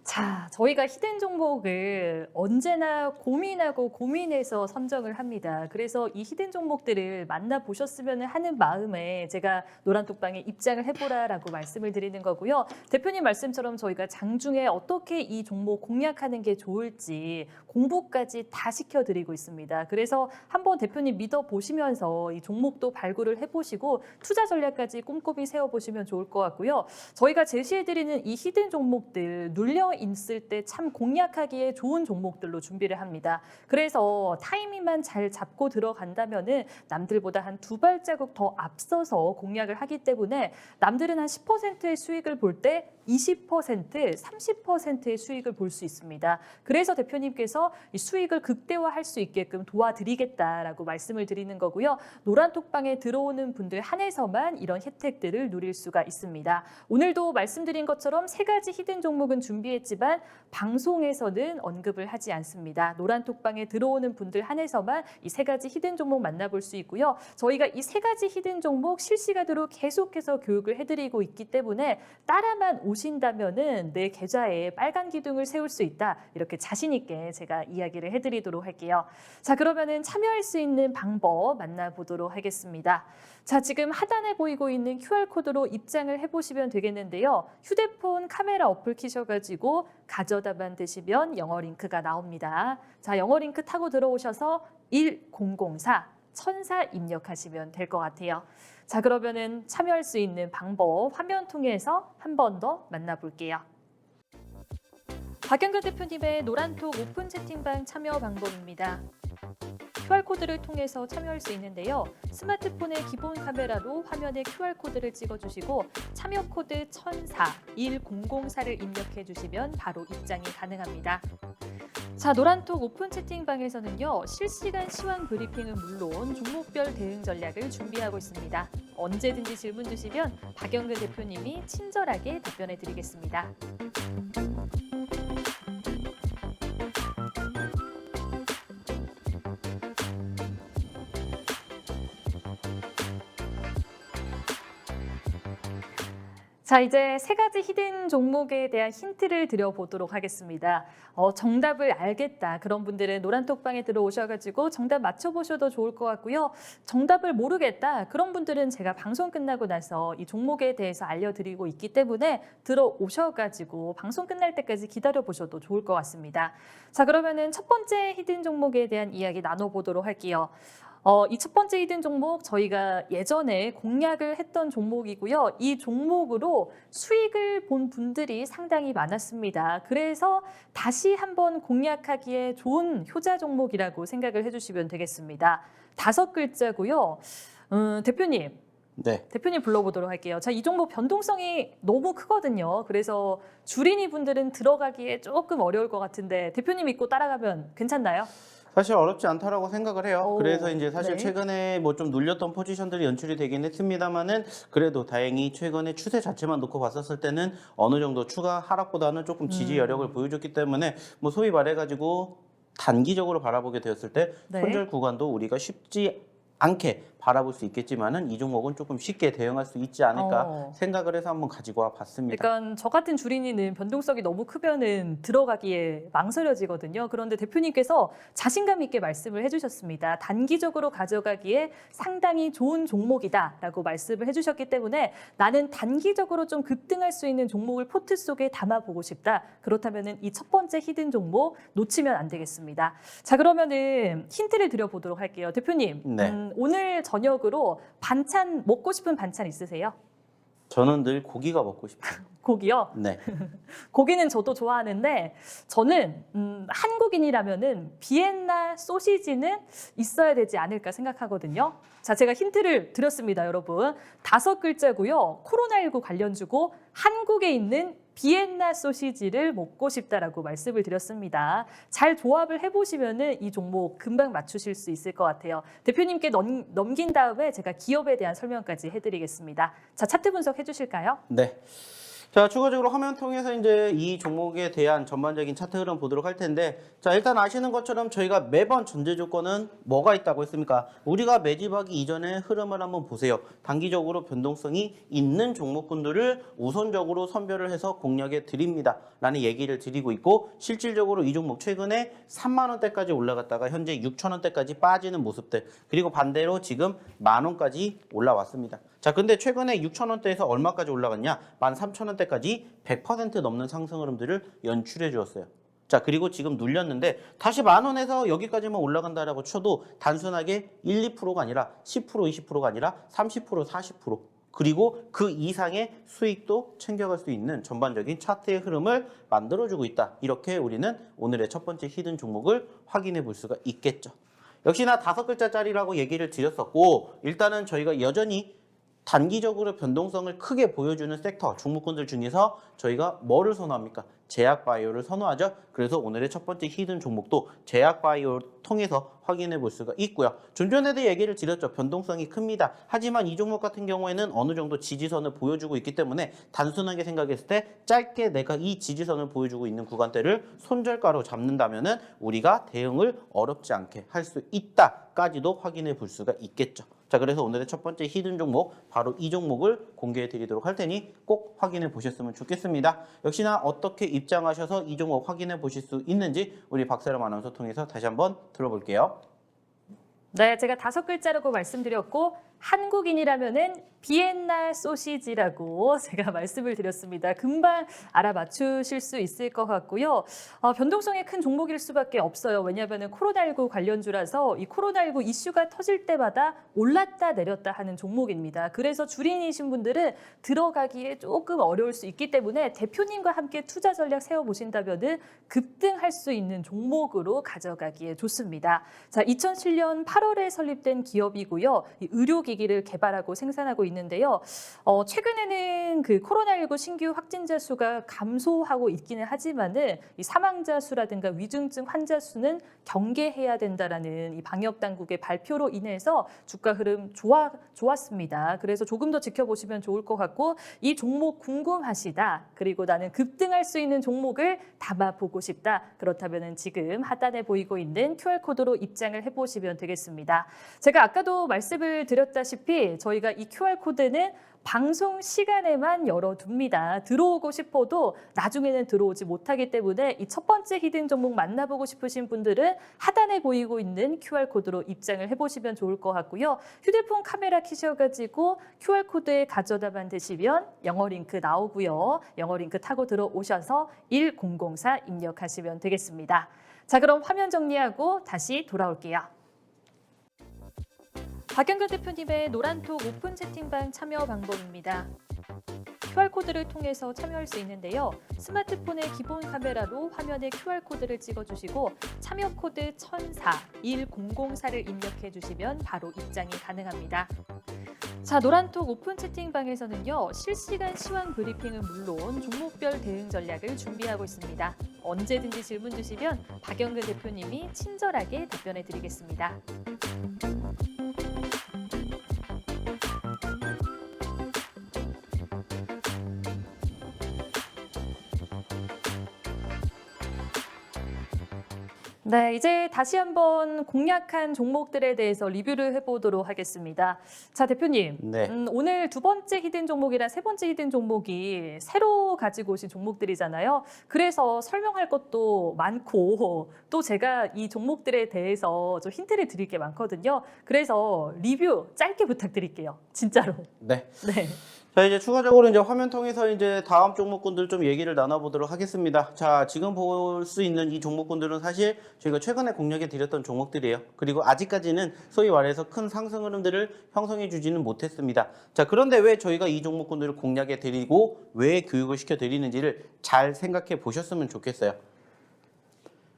Speaker 1: 자, 저희가 히든 종목을 언제나 고민하고 고민해서 선정을 합니다. 그래서 이 히든 종목들을 만나보셨으면 하는 마음에 제가 노란톡방에 입장을 해보라라고 말씀을 드리는 거고요. 대표님 말씀처럼 저희가 장중에 어떻게 이 종목 공략하는 게 좋을지 공부까지 다 시켜드리고 있습니다. 그래서 한번 대표님 믿어보시면서 이 종목도 발굴을 해보시고 투자 전략까지 꼼꼼히 세워보시면 좋을 것 같고요. 저희가 제시해드리는 이 히든 종목들 눌려 있을 때 참 공략하기에 좋은 종목들로 준비를 합니다. 그래서 타이밍만 잘 잡고 들어간다면은 남들보다 한 두 발자국 더 앞서서 공략을 하기 때문에 남들은 한 10%의 수익을 볼 때 20%, 30%의 수익을 볼 수 있습니다. 그래서 대표님께서 이 수익을 극대화할 수 있게끔 도와드리겠다라고 말씀을 드리는 거고요. 노란톡방에 들어오는 분들 한해서만 이런 혜택들을 누릴 수가 있습니다. 오늘도 말씀드린 것처럼 세 가지 히든 종목은 준비했지만 방송에서는 언급을 하지 않습니다. 노란톡방에 들어오는 분들 한해서만 이 세 가지 히든 종목 만나볼 수 있고요. 저희가 이 세 가지 히든 종목 실시간으로 계속해서 교육을 해드리고 있기 때문에 따라만 오신다면은 내 계좌에 빨간 기둥을 세울 수 있다. 이렇게 자신 있게 제가 이야기를 해드리도록 할게요. 자, 그러면은 참여할 수 있는 방법 만나보도록 하겠습니다. 자, 지금 하단에 보이고 있는 QR코드로 입장을 해보시면 되겠는데요. 휴대폰 카메라 어플 키셔가지고 가져다만 드시면 영어 링크가 나옵니다. 자, 영어 링크 타고 들어오셔서 1004 천사 입력하시면 될 것 같아요. 자, 그러면은 참여할 수 있는 방법 화면 통해서 한 번 더 만나볼게요. 박영근 대표님의 노란톡 오픈 채팅방 참여 방법입니다. QR코드를 통해서 참여할 수 있는데요. 스마트폰의 기본 카메라로 화면에 QR코드를 찍어주시고 참여 코드 1004, 1004를 입력해 주시면 바로 입장이 가능합니다. 자, 노란톡 오픈 채팅방에서는요. 실시간 시황 브리핑은 물론 종목별 대응 전략을 준비하고 있습니다. 언제든지 질문 주시면 박영근 대표님이 친절하게 답변해 드리겠습니다. 자, 이제 세 가지 히든 종목에 대한 힌트를 드려보도록 하겠습니다. 정답을 알겠다. 그런 분들은 노란톡방에 들어오셔가지고 정답 맞춰보셔도 좋을 것 같고요. 정답을 모르겠다. 그런 분들은 제가 방송 끝나고 나서 이 종목에 대해서 알려드리고 있기 때문에 들어오셔가지고 방송 끝날 때까지 기다려보셔도 좋을 것 같습니다. 자, 그러면은 첫 번째 히든 종목에 대한 이야기 나눠보도록 할게요. 이 첫 번째 히든 종목 저희가 예전에 공략을 했던 종목이고요. 이 종목으로 수익을 본 분들이 상당히 많았습니다. 그래서 다시 한번 공략하기에 좋은 효자 종목이라고 생각을 해주시면 되겠습니다. 5글자고요. 대표님.
Speaker 2: 네.
Speaker 1: 대표님 불러보도록 할게요. 자, 이 종목 변동성이 너무 크거든요. 그래서 주린이 분들은 들어가기에 조금 어려울 것 같은데 대표님 믿고 따라가면 괜찮나요?
Speaker 2: 사실 어렵지 않다라고 생각을 해요.
Speaker 1: 오,
Speaker 2: 그래서 이제 사실
Speaker 1: 네.
Speaker 2: 최근에 뭐 좀 눌렸던 포지션들이 연출이 되긴 했습니다만은 그래도 다행히 최근에 추세 자체만 놓고 봤었을 때는 어느 정도 추가 하락보다는 조금 지지 여력을 보여줬기 때문에 뭐 소위 말해가지고 단기적으로 바라보게 되었을 때
Speaker 1: 네.
Speaker 2: 손절 구간도 우리가 쉽지 않게 바라볼 수 있겠지만은 이 종목은 조금 쉽게 대응할 수 있지 않을까 생각을 해서 한번 가지고 와 봤습니다.
Speaker 1: 그러니까 저 같은 주린이는 변동성이 너무 크면은 들어가기에 망설여지거든요. 그런데 대표님께서 자신감 있게 말씀을 해주셨습니다. 단기적으로 가져가기에 상당히 좋은 종목이다라고 말씀을 해주셨기 때문에 나는 단기적으로 좀 급등할 수 있는 종목을 포트 속에 담아보고 싶다. 그렇다면은 이 첫 번째 히든 종목 놓치면 안 되겠습니다. 자, 그러면은 힌트를 드려보도록 할게요. 대표님,
Speaker 2: 네.
Speaker 1: 오늘 저녁으로 반찬 먹고 싶은 반찬 있으세요?
Speaker 2: 저는 늘 고기가 먹고 싶어요.
Speaker 1: 고기요?
Speaker 2: 네.
Speaker 1: 고기는 저도 좋아하는데 저는 한국인이라면은 비엔나 소시지는 있어야 되지 않을까 생각하거든요. 자, 제가 힌트를 드렸습니다, 여러분. 5글자고요. 코로나19 관련주고 한국에 있는 비엔나 소시지를 먹고 싶다라고 말씀을 드렸습니다. 잘 조합을 해보시면은 이 종목 금방 맞추실 수 있을 것 같아요. 대표님께 넘긴 다음에 제가 기업에 대한 설명까지 해드리겠습니다. 자, 차트 분석 해주실까요?
Speaker 2: 네. 자, 추가적으로 화면 통해서 이제 이 종목에 대한 전반적인 차트 흐름 보도록 할 텐데, 자, 일단 아시는 것처럼 저희가 매번 전제 조건은 뭐가 있다고 했습니까? 우리가 매집하기 이전에 흐름을 한번 보세요. 단기적으로 변동성이 있는 종목군들을 우선적으로 선별을 해서 공략해 드립니다. 라는 얘기를 드리고 있고, 실질적으로 이 종목 최근에 3만 원대까지 올라갔다가 현재 6천 원대까지 빠지는 모습들, 그리고 반대로 지금 만 원까지 올라왔습니다. 자, 근데 최근에 6천 원대에서 얼마까지 올라갔냐? 13,000원대까지 100% 넘는 상승 흐름들을 연출해 주었어요. 자, 그리고 지금 눌렸는데 다시 만 원에서 여기까지만 올라간다라고 쳐도 단순하게 1, 2%가 아니라 10%, 20%가 아니라 30%, 40% 그리고 그 이상의 수익도 챙겨갈 수 있는 전반적인 차트의 흐름을 만들어주고 있다. 이렇게 우리는 오늘의 첫 번째 히든 종목을 확인해 볼 수가 있겠죠. 역시나 5글자짜리라고 얘기를 드렸었고, 일단은 저희가 여전히 단기적으로 변동성을 크게 보여주는 섹터, 종목군들 중에서 저희가 뭐를 선호합니까? 제약바이오를 선호하죠. 그래서 오늘의 첫 번째 히든 종목도 제약바이오를 통해서 확인해 볼 수가 있고요. 좀 전에도 얘기를 드렸죠. 변동성이 큽니다. 하지만 이 종목 같은 경우에는 어느 정도 지지선을 보여주고 있기 때문에 단순하게 생각했을 때 짧게 내가 이 지지선을 보여주고 있는 구간대를 손절가로 잡는다면은 우리가 대응을 어렵지 않게 할 수 있다까지도 확인해 볼 수가 있겠죠. 자, 그래서 오늘의 첫 번째 히든 종목, 바로 이 종목을 공개해 드리도록 할 테니 꼭 확인해 보셨으면 좋겠습니다. 역시나 어떻게 입장하셔서 이 종목 확인해 보실 수 있는지 우리 박세롬 아나운서 통해서 다시 한번 들어볼게요.
Speaker 1: 네, 제가 5글자라고 말씀드렸고 한국인이라면은 비엔나 소시지라고 제가 말씀을 드렸습니다. 금방 알아맞추실 수 있을 것 같고요. 변동성이 큰 종목일 수밖에 없어요. 왜냐하면 코로나19 관련주라서 이 코로나19 이슈가 터질 때마다 올랐다 내렸다 하는 종목입니다. 그래서 주린이신 분들은 들어가기에 조금 어려울 수 있기 때문에 대표님과 함께 투자 전략 세워보신다면 급등할 수 있는 종목으로 가져가기에 좋습니다. 자, 2007년 8월에 설립된 기업이고요. 이 의료기기를 개발하고 생산하고 있는데요. 최근에는 그 코로나19 신규 확진자 수가 감소하고 있기는 하지만은 이 사망자 수라든가 위중증 환자 수는 경계해야 된다라는 이 방역 당국의 발표로 인해서 주가 흐름 좋았습니다. 그래서 조금 더 지켜보시면 좋을 것 같고 이 종목 궁금하시다. 그리고 나는 급등할 수 있는 종목을 담아보고 싶다. 그렇다면은 지금 하단에 보이고 있는 QR코드로 입장을 해보시면 되겠습니다. 제가 아까도 말씀을 드렸다시피 저희가 이 QR코드는 방송 시간에만 열어둡니다. 들어오고 싶어도 나중에는 들어오지 못하기 때문에 이 첫 번째 히든 종목 만나보고 싶으신 분들은 하단에 보이고 있는 QR코드로 입장을 해보시면 좋을 것 같고요. 휴대폰 카메라 켜셔가지고 QR코드에 가져다만 대시면 영어 링크 나오고요. 영어 링크 타고 들어오셔서 1004 입력하시면 되겠습니다. 자, 그럼 화면 정리하고 다시 돌아올게요. 박영근 대표님의 노란톡 오픈 채팅방 참여 방법입니다. QR코드를 통해서 참여할 수 있는데요. 스마트폰의 기본 카메라로 화면에 QR코드를 찍어주시고 참여 코드 1004, 1004를 입력해 주시면 바로 입장이 가능합니다. 자, 노란톡 오픈 채팅방에서는요. 실시간 시황 브리핑은 물론 종목별 대응 전략을 준비하고 있습니다. 언제든지 질문 주시면 박영근 대표님이 친절하게 답변해 드리겠습니다. 네, 이제 다시 한번 공략한 종목들에 대해서 리뷰를 해보도록 하겠습니다. 자, 대표님,
Speaker 2: 네.
Speaker 1: 오늘 두 번째 히든 종목이랑 세 번째 히든 종목이 새로 가지고 오신 종목들이잖아요. 그래서 설명할 것도 많고 또 제가 이 종목들에 대해서 좀 힌트를 드릴 게 많거든요. 그래서 리뷰 짧게 부탁드릴게요. 진짜로.
Speaker 2: 네.
Speaker 1: 네.
Speaker 2: 자, 이제 추가적으로 이제 화면 통해서 이제 다음 종목군들 좀 얘기를 나눠보도록 하겠습니다. 자, 지금 볼 수 있는 이 종목군들은 사실 저희가 최근에 공략해 드렸던 종목들이에요. 그리고 아직까지는 소위 말해서 큰 상승 흐름들을 형성해 주지는 못했습니다. 자, 그런데 왜 저희가 이 종목군들을 공략해 드리고 왜 교육을 시켜 드리는지를 잘 생각해 보셨으면 좋겠어요.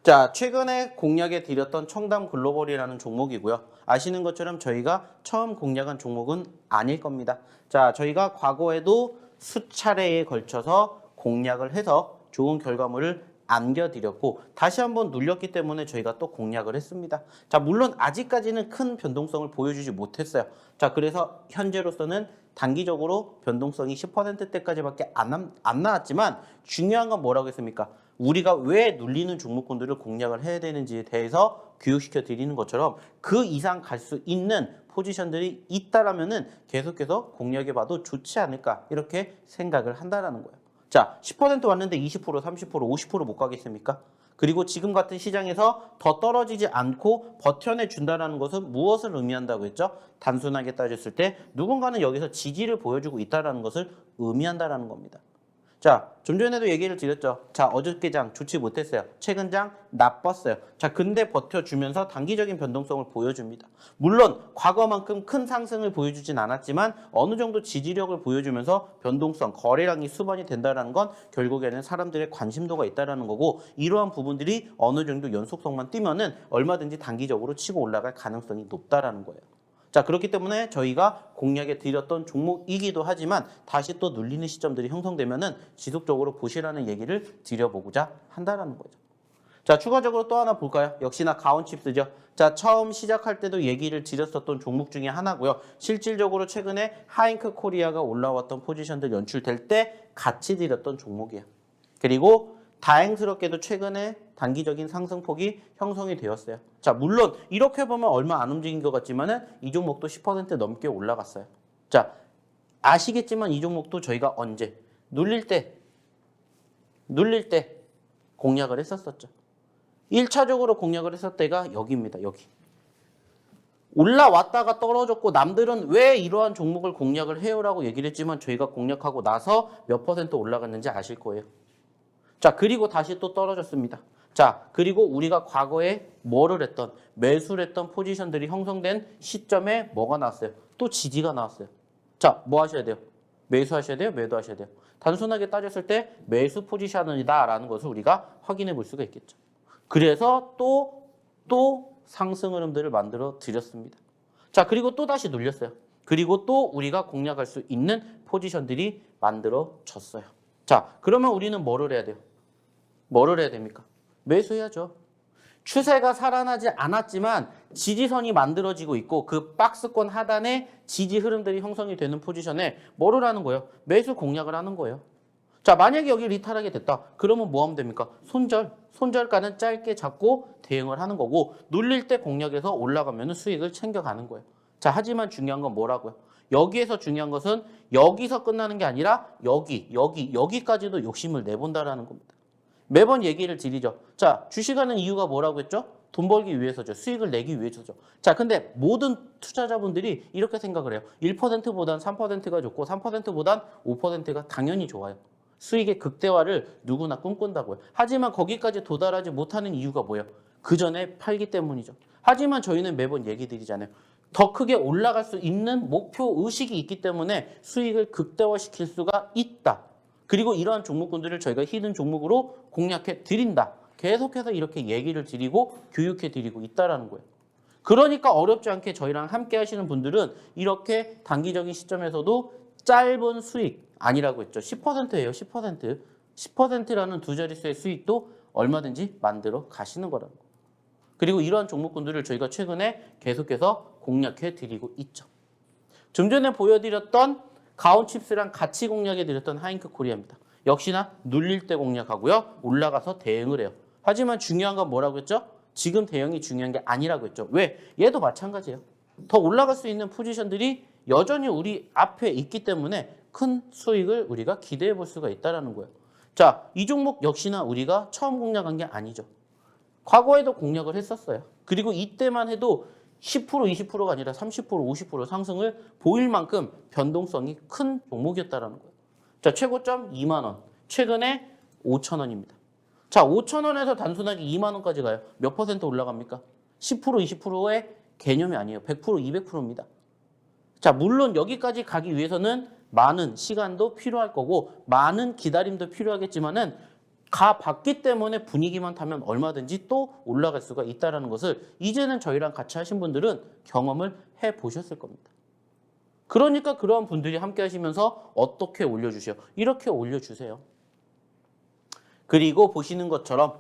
Speaker 2: 자, 최근에 공략해 드렸던 청담 글로벌이라는 종목이고요. 아시는 것처럼 저희가 처음 공략한 종목은 아닐 겁니다. 자, 저희가 과거에도 수차례에 걸쳐서 공략을 해서 좋은 결과물을 안겨드렸고 다시 한번 눌렸기 때문에 저희가 또 공략을 했습니다. 자, 물론 아직까지는 큰 변동성을 보여주지 못했어요. 자, 그래서 현재로서는 단기적으로 변동성이 10%대까지밖에 안 나왔지만 중요한 건 뭐라고 했습니까? 우리가 왜 눌리는 종목군들을 공략을 해야 되는지에 대해서 교육시켜 드리는 것처럼 그 이상 갈 수 있는 포지션들이 있다라면은 계속해서 공략해 봐도 좋지 않을까 이렇게 생각을 한다라는 거예요. 자, 10% 왔는데 20%, 30%, 50%못 가겠습니까? 그리고 지금 같은 시장에서 더 떨어지지 않고 버텨내 준다는 것은 무엇을 의미한다고 했죠? 단순하게 따졌을 때 누군가는 여기서 지지를 보여주고 있다는 것을 의미한다는 겁니다. 자, 좀 전에도 얘기를 드렸죠. 자, 어저께 장 좋지 못했어요. 최근 장 나빴어요. 자, 근데 버텨주면서 단기적인 변동성을 보여줍니다. 물론 과거만큼 큰 상승을 보여주진 않았지만 어느 정도 지지력을 보여주면서 변동성, 거래량이 수반이 된다는 건 결국에는 사람들의 관심도가 있다는 거고 이러한 부분들이 어느 정도 연속성만 뛰면은 얼마든지 단기적으로 치고 올라갈 가능성이 높다라는 거예요. 자, 그렇기 때문에 저희가 공략에 드렸던 종목이기도 하지만 다시 또 눌리는 시점들이 형성되면은 지속적으로 보시라는 얘기를 드려보고자 한다라는 거죠. 자, 추가적으로 또 하나 볼까요? 역시나 가온칩스죠. 자, 처음 시작할 때도 얘기를 드렸었던 종목 중에 하나고요. 실질적으로 최근에 하잉크 코리아가 올라왔던 포지션들 연출될 때 같이 드렸던 종목이에요. 그리고 다행스럽게도 최근에 단기적인 상승폭이 형성이 되었어요. 자, 물론 이렇게 보면 얼마 안 움직인 것 같지만은 이 종목도 10% 넘게 올라갔어요. 자, 아시겠지만 이 종목도 저희가 언제 눌릴 때 공략을 했었었죠. 1차적으로 공략을 했을 때가 여기입니다. 여기. 올라왔다가 떨어졌고 남들은 왜 이러한 종목을 공략을 해요라고 얘기를 했지만 저희가 공략하고 나서 몇 퍼센트 올라갔는지 아실 거예요. 자, 그리고 다시 또 떨어졌습니다. 자, 그리고 우리가 과거에 뭐를 했던, 매수를 했던 포지션들이 형성된 시점에 뭐가 나왔어요? 또 지지가 나왔어요. 자, 뭐 하셔야 돼요? 매수하셔야 돼요? 매도하셔야 돼요? 단순하게 따졌을 때 매수 포지션이다라는 것을 우리가 확인해 볼 수가 있겠죠. 그래서 또 상승 흐름들을 만들어 드렸습니다. 자, 그리고 또 다시 눌렸어요. 그리고 또 우리가 공략할 수 있는 포지션들이 만들어졌어요. 자, 그러면 우리는 뭐를 해야 돼요? 뭐를 해야 됩니까? 매수해야죠. 추세가 살아나지 않았지만 지지선이 만들어지고 있고 그 박스권 하단에 지지 흐름들이 형성이 되는 포지션에 뭐를 하는 거예요? 매수 공략을 하는 거예요. 자, 만약에 여기 리탈하게 됐다. 그러면 뭐 하면 됩니까? 손절가는 짧게 잡고 대응을 하는 거고 눌릴 때 공략해서 올라가면 수익을 챙겨가는 거예요. 자, 하지만 중요한 건 뭐라고요? 여기에서 중요한 것은 여기서 끝나는 게 아니라 여기까지도 욕심을 내본다라는 겁니다. 매번 얘기를 드리죠. 자, 주식하는 이유가 뭐라고 했죠? 돈 벌기 위해서죠. 수익을 내기 위해서죠. 자, 근데 모든 투자자분들이 이렇게 생각을 해요. 1%보단 3%가 좋고 3%보단 5%가 당연히 좋아요. 수익의 극대화를 누구나 꿈꾼다고요. 하지만 거기까지 도달하지 못하는 이유가 뭐예요? 그 전에 팔기 때문이죠. 하지만 저희는 매번 얘기 드리잖아요. 더 크게 올라갈 수 있는 목표 의식이 있기 때문에 수익을 극대화시킬 수가 있다. 그리고 이러한 종목군들을 저희가 히든 종목으로 공략해 드린다. 계속해서 이렇게 얘기를 드리고 교육해 드리고 있다라는 거예요. 그러니까 어렵지 않게 저희랑 함께 하시는 분들은 이렇게 단기적인 시점에서도 짧은 수익 아니라고 했죠. 10%예요. 10%. 10%라는 두 자릿수의 수익도 얼마든지 만들어 가시는 거라는 거예요. 그리고 이러한 종목군들을 저희가 최근에 계속해서 공략해 드리고 있죠. 좀 전에 보여드렸던 가온칩스랑 같이 공략해 드렸던 하잉크 코리아입니다. 역시나 눌릴 때 공략하고요. 올라가서 대응을 해요. 하지만 중요한 건 뭐라고 했죠? 지금 대응이 중요한 게 아니라고 했죠. 왜? 얘도 마찬가지예요. 더 올라갈 수 있는 포지션들이 여전히 우리 앞에 있기 때문에 큰 수익을 우리가 기대해 볼 수가 있다는 거예요. 자, 이 종목 역시나 우리가 처음 공략한 게 아니죠. 과거에도 공략을 했었어요. 그리고 이때만 해도 10%, 20%가 아니라 30%, 50% 상승을 보일 만큼 변동성이 큰 종목이었다는 거예요. 자, 최고점 2만 원, 최근에 5천 원입니다. 자, 5천 원에서 단순하게 2만 원까지 가요. 몇 퍼센트 올라갑니까? 10%, 20%의 개념이 아니에요. 100%, 200%입니다. 자, 물론 여기까지 가기 위해서는 많은 시간도 필요할 거고 많은 기다림도 필요하겠지만은 가봤기 때문에 분위기만 타면 얼마든지 또 올라갈 수가 있다는 것을 이제는 저희랑 같이 하신 분들은 경험을 해보셨을 겁니다. 그러니까 그러한 분들이 함께 하시면서 어떻게 올려주세요? 이렇게 올려주세요. 그리고 보시는 것처럼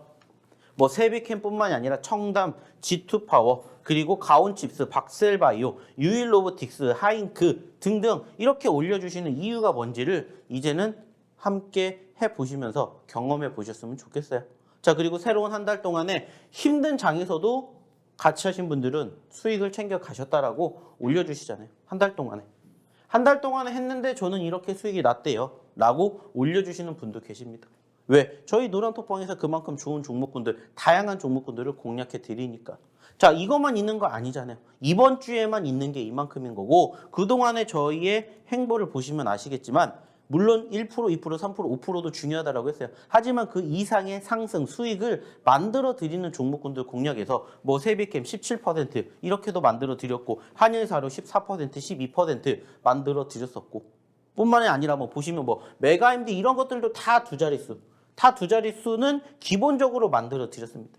Speaker 2: 뭐 세비캠뿐만이 아니라 청담, G2파워, 그리고 가온칩스, 박셀바이오, 유일로보틱스, 하잉크 등등 이렇게 올려주시는 이유가 뭔지를 이제는 함께 해보시면서 경험해 보셨으면 좋겠어요. 자, 그리고 새로운 한 달 동안에 힘든 장에서도 같이 하신 분들은 수익을 챙겨 가셨다라고 올려주시잖아요. 한 달 동안에. 한 달 동안에 했는데 저는 이렇게 수익이 났대요. 라고 올려주시는 분도 계십니다. 왜? 저희 노란톡방에서 그만큼 좋은 종목군들, 다양한 종목군들을 공략해 드리니까. 자, 이것만 있는 거 아니잖아요. 이번 주에만 있는 게 이만큼인 거고 그동안에 저희의 행보를 보시면 아시겠지만 물론 1%, 2%, 3%, 5%도 중요하다고 했어요. 하지만 그 이상의 상승, 수익을 만들어 드리는 종목군들 공략에서 뭐 세비캠 17% 이렇게도 만들어 드렸고 한일사료 14%, 12% 만들어 드렸었고 뿐만이 아니라 뭐 보시면 뭐 메가MD 이런 것들도 다 두 자릿수. 다 두 자릿수는 기본적으로 만들어 드렸습니다.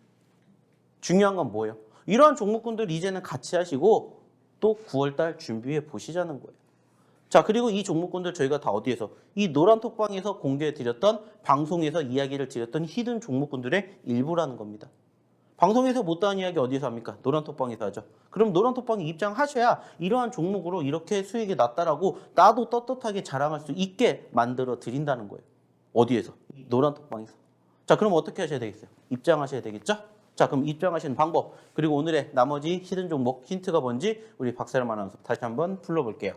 Speaker 2: 중요한 건 뭐예요? 이러한 종목군들 이제는 같이 하시고 또 9월달 준비해 보시자는 거예요. 자, 그리고 이 종목군들 저희가 다 어디에서? 이 노란톡방에서 공개해 드렸던 방송에서 이야기를 드렸던 히든 종목군들의 일부라는 겁니다. 방송에서 못다한 이야기 어디서 합니까? 노란톡방에서 하죠. 그럼 노란톡방에 입장하셔야 이러한 종목으로 이렇게 수익이 났다라고 나도 떳떳하게 자랑할 수 있게 만들어 드린다는 거예요. 어디에서? 노란톡방에서. 자, 그럼 어떻게 하셔야 되겠어요? 입장하셔야 되겠죠? 자, 그럼 입장하시는 방법 그리고 오늘의 나머지 히든 종목 힌트가 뭔지 우리 박세람 아나운서 다시 한번 불러볼게요.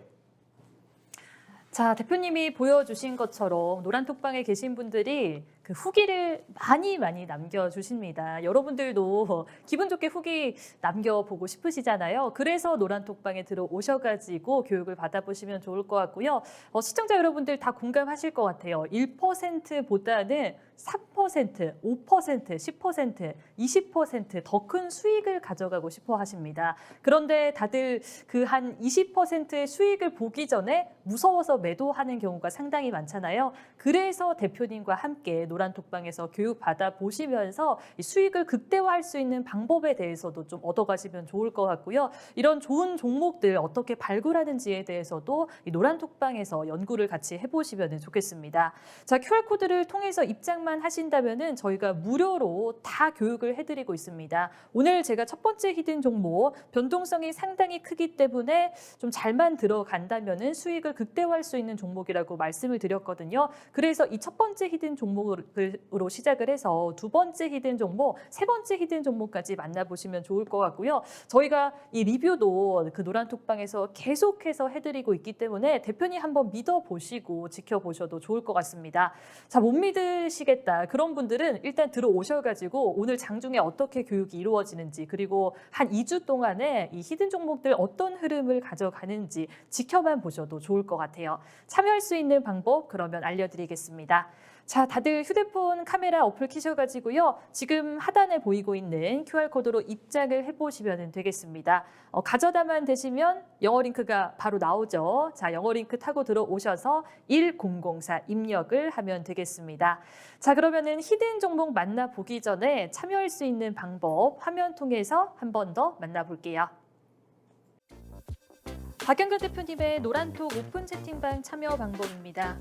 Speaker 1: 자, 대표님이 보여주신 것처럼 노란톡방에 계신 분들이 그 후기를 많이 남겨주십니다. 여러분들도 기분 좋게 후기 남겨보고 싶으시잖아요. 그래서 노란톡방에 들어오셔가지고 교육을 받아보시면 좋을 것 같고요. 시청자 여러분들 다 공감하실 것 같아요. 1%보다는 3%, 5%, 10%, 20% 더 큰 수익을 가져가고 싶어 하십니다. 그런데 다들 그 한 20%의 수익을 보기 전에 무서워서 매도하는 경우가 상당히 많잖아요. 그래서 대표님과 함께 노란톡방에서 교육 받아보시면서 이 수익을 극대화할 수 있는 방법에 대해서도 좀 얻어가시면 좋을 것 같고요. 이런 좋은 종목들 어떻게 발굴하는지에 대해서도 이 노란톡방에서 연구를 같이 해보시면 좋겠습니다. 자, QR코드를 통해서 입장만 하신다면 저희가 무료로 다 교육을 해드리고 있습니다. 오늘 제가 첫 번째 히든 종목 변동성이 상당히 크기 때문에 좀 잘만 들어간다면 수익을 극대화할 수 있는 종목이라고 말씀을 드렸거든요. 그래서 이 첫 번째 히든 종목으로 시작을 해서 두 번째 히든 종목, 세 번째 히든 종목까지 만나보시면 좋을 것 같고요. 저희가 이 리뷰도 그 노란톡방에서 계속해서 해드리고 있기 때문에 대표님 한번 믿어보시고 지켜보셔도 좋을 것 같습니다. 자, 못 믿으시겠다. 그런 분들은 일단 들어오셔가지고 오늘 장중에 어떻게 교육이 이루어지는지 그리고 한 2주 동안에 이 히든 종목들 어떤 흐름을 가져가는지 지켜만 보셔도 좋을 것 같아요. 참여할 수 있는 방법 그러면 알려드리겠습니다. 자, 다들 휴대폰 카메라 어플 켜셔가지고요. 지금 하단에 보이고 있는 QR코드로 입장을 해보시면 되겠습니다. 가져다만 되시면 영어 링크가 바로 나오죠. 자, 영어 링크 타고 들어오셔서 1004 입력을 하면 되겠습니다. 자, 그러면은 히든 종목 만나보기 전에 참여할 수 있는 방법 화면 통해서 한 번 더 만나볼게요. 박영근 대표님의 노란톡 오픈 채팅방 참여 방법입니다.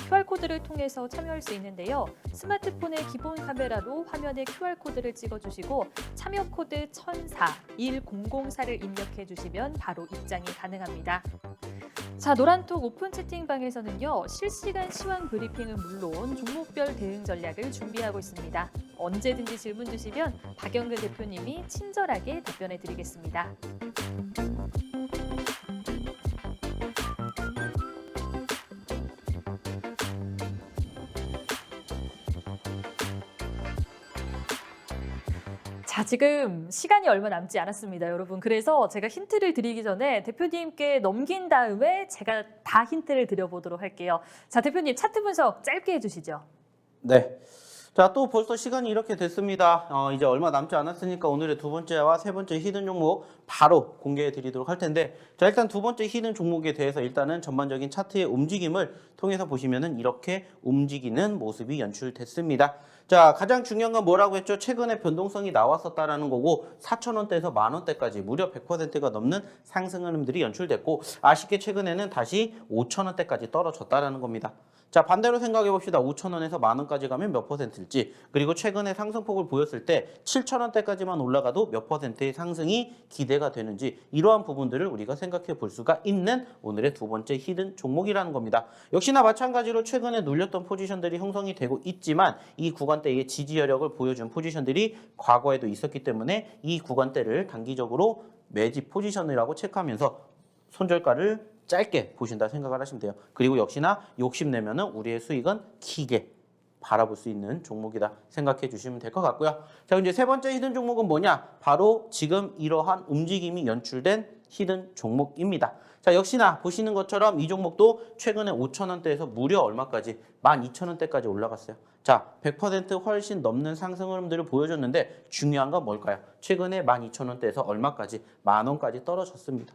Speaker 1: QR코드를 통해서 참여할 수 있는데요. 스마트폰의 기본 카메라로 화면에 QR코드를 찍어주시고 참여 코드 1004를 입력해 주시면 바로 입장이 가능합니다. 자, 노란톡 오픈 채팅방에서는요. 실시간 시황 브리핑은 물론 종목별 대응 전략을 준비하고 있습니다. 언제든지 질문 주시면 박영근 대표님이 친절하게 답변해 드리겠습니다. 자, 지금 시간이 얼마 남지 않았습니다, 여러분. 그래서 제가 힌트를 드리기 전에 대표님께 넘긴 다음에 제가 다 힌트를 드려보도록 할게요. 자, 대표님 차트 분석 짧게 해주시죠.
Speaker 2: 네. 자, 또 벌써 시간이 이렇게 됐습니다. 이제 얼마 남지 않았으니까 오늘의 두 번째와 세 번째 히든 종목 바로 공개해 드리도록 할 텐데, 자, 일단 두 번째 히든 종목에 대해서 일단은 전반적인 차트의 움직임을 통해서 보시면은 이렇게 움직이는 모습이 연출됐습니다. 자, 가장 중요한 건 뭐라고 했죠? 최근에 변동성이 나왔었다라는 거고 4,000원대에서 만원대까지 무려 100%가 넘는 상승 흐름들이 연출됐고 아쉽게 최근에는 다시 5,000원대까지 떨어졌다라는 겁니다. 자, 반대로 생각해 봅시다. 5,000원에서 만 원까지 가면 몇 퍼센트일지, 그리고 최근에 상승폭을 보였을 때 7,000원대까지만 올라가도 몇 퍼센트의 상승이 기대가 되는지, 이러한 부분들을 우리가 생각해 볼 수가 있는 오늘의 두 번째 히든 종목이라는 겁니다. 역시나 마찬가지로 최근에 눌렸던 포지션들이 형성이 되고 있지만 이 구간대의 지지 여력을 보여준 포지션들이 과거에도 있었기 때문에 이 구간대를 단기적으로 매집 포지션이라고 체크하면서 손절가를 짧게 보신다 생각을 하시면 돼요. 그리고 역시나 욕심내면은 우리의 수익은 크게 바라볼 수 있는 종목이다 생각해 주시면 될 것 같고요. 자, 이제 세 번째 히든 종목은 뭐냐? 바로 지금 이러한 움직임이 연출된 히든 종목입니다. 자, 역시나 보시는 것처럼 이 종목도 최근에 5,000원대에서 무려 얼마까지? 12,000원대까지 올라갔어요. 자, 100% 훨씬 넘는 상승 흐름들을 보여줬는데 중요한 건 뭘까요? 최근에 12,000원대에서 얼마까지? 만 원까지 떨어졌습니다.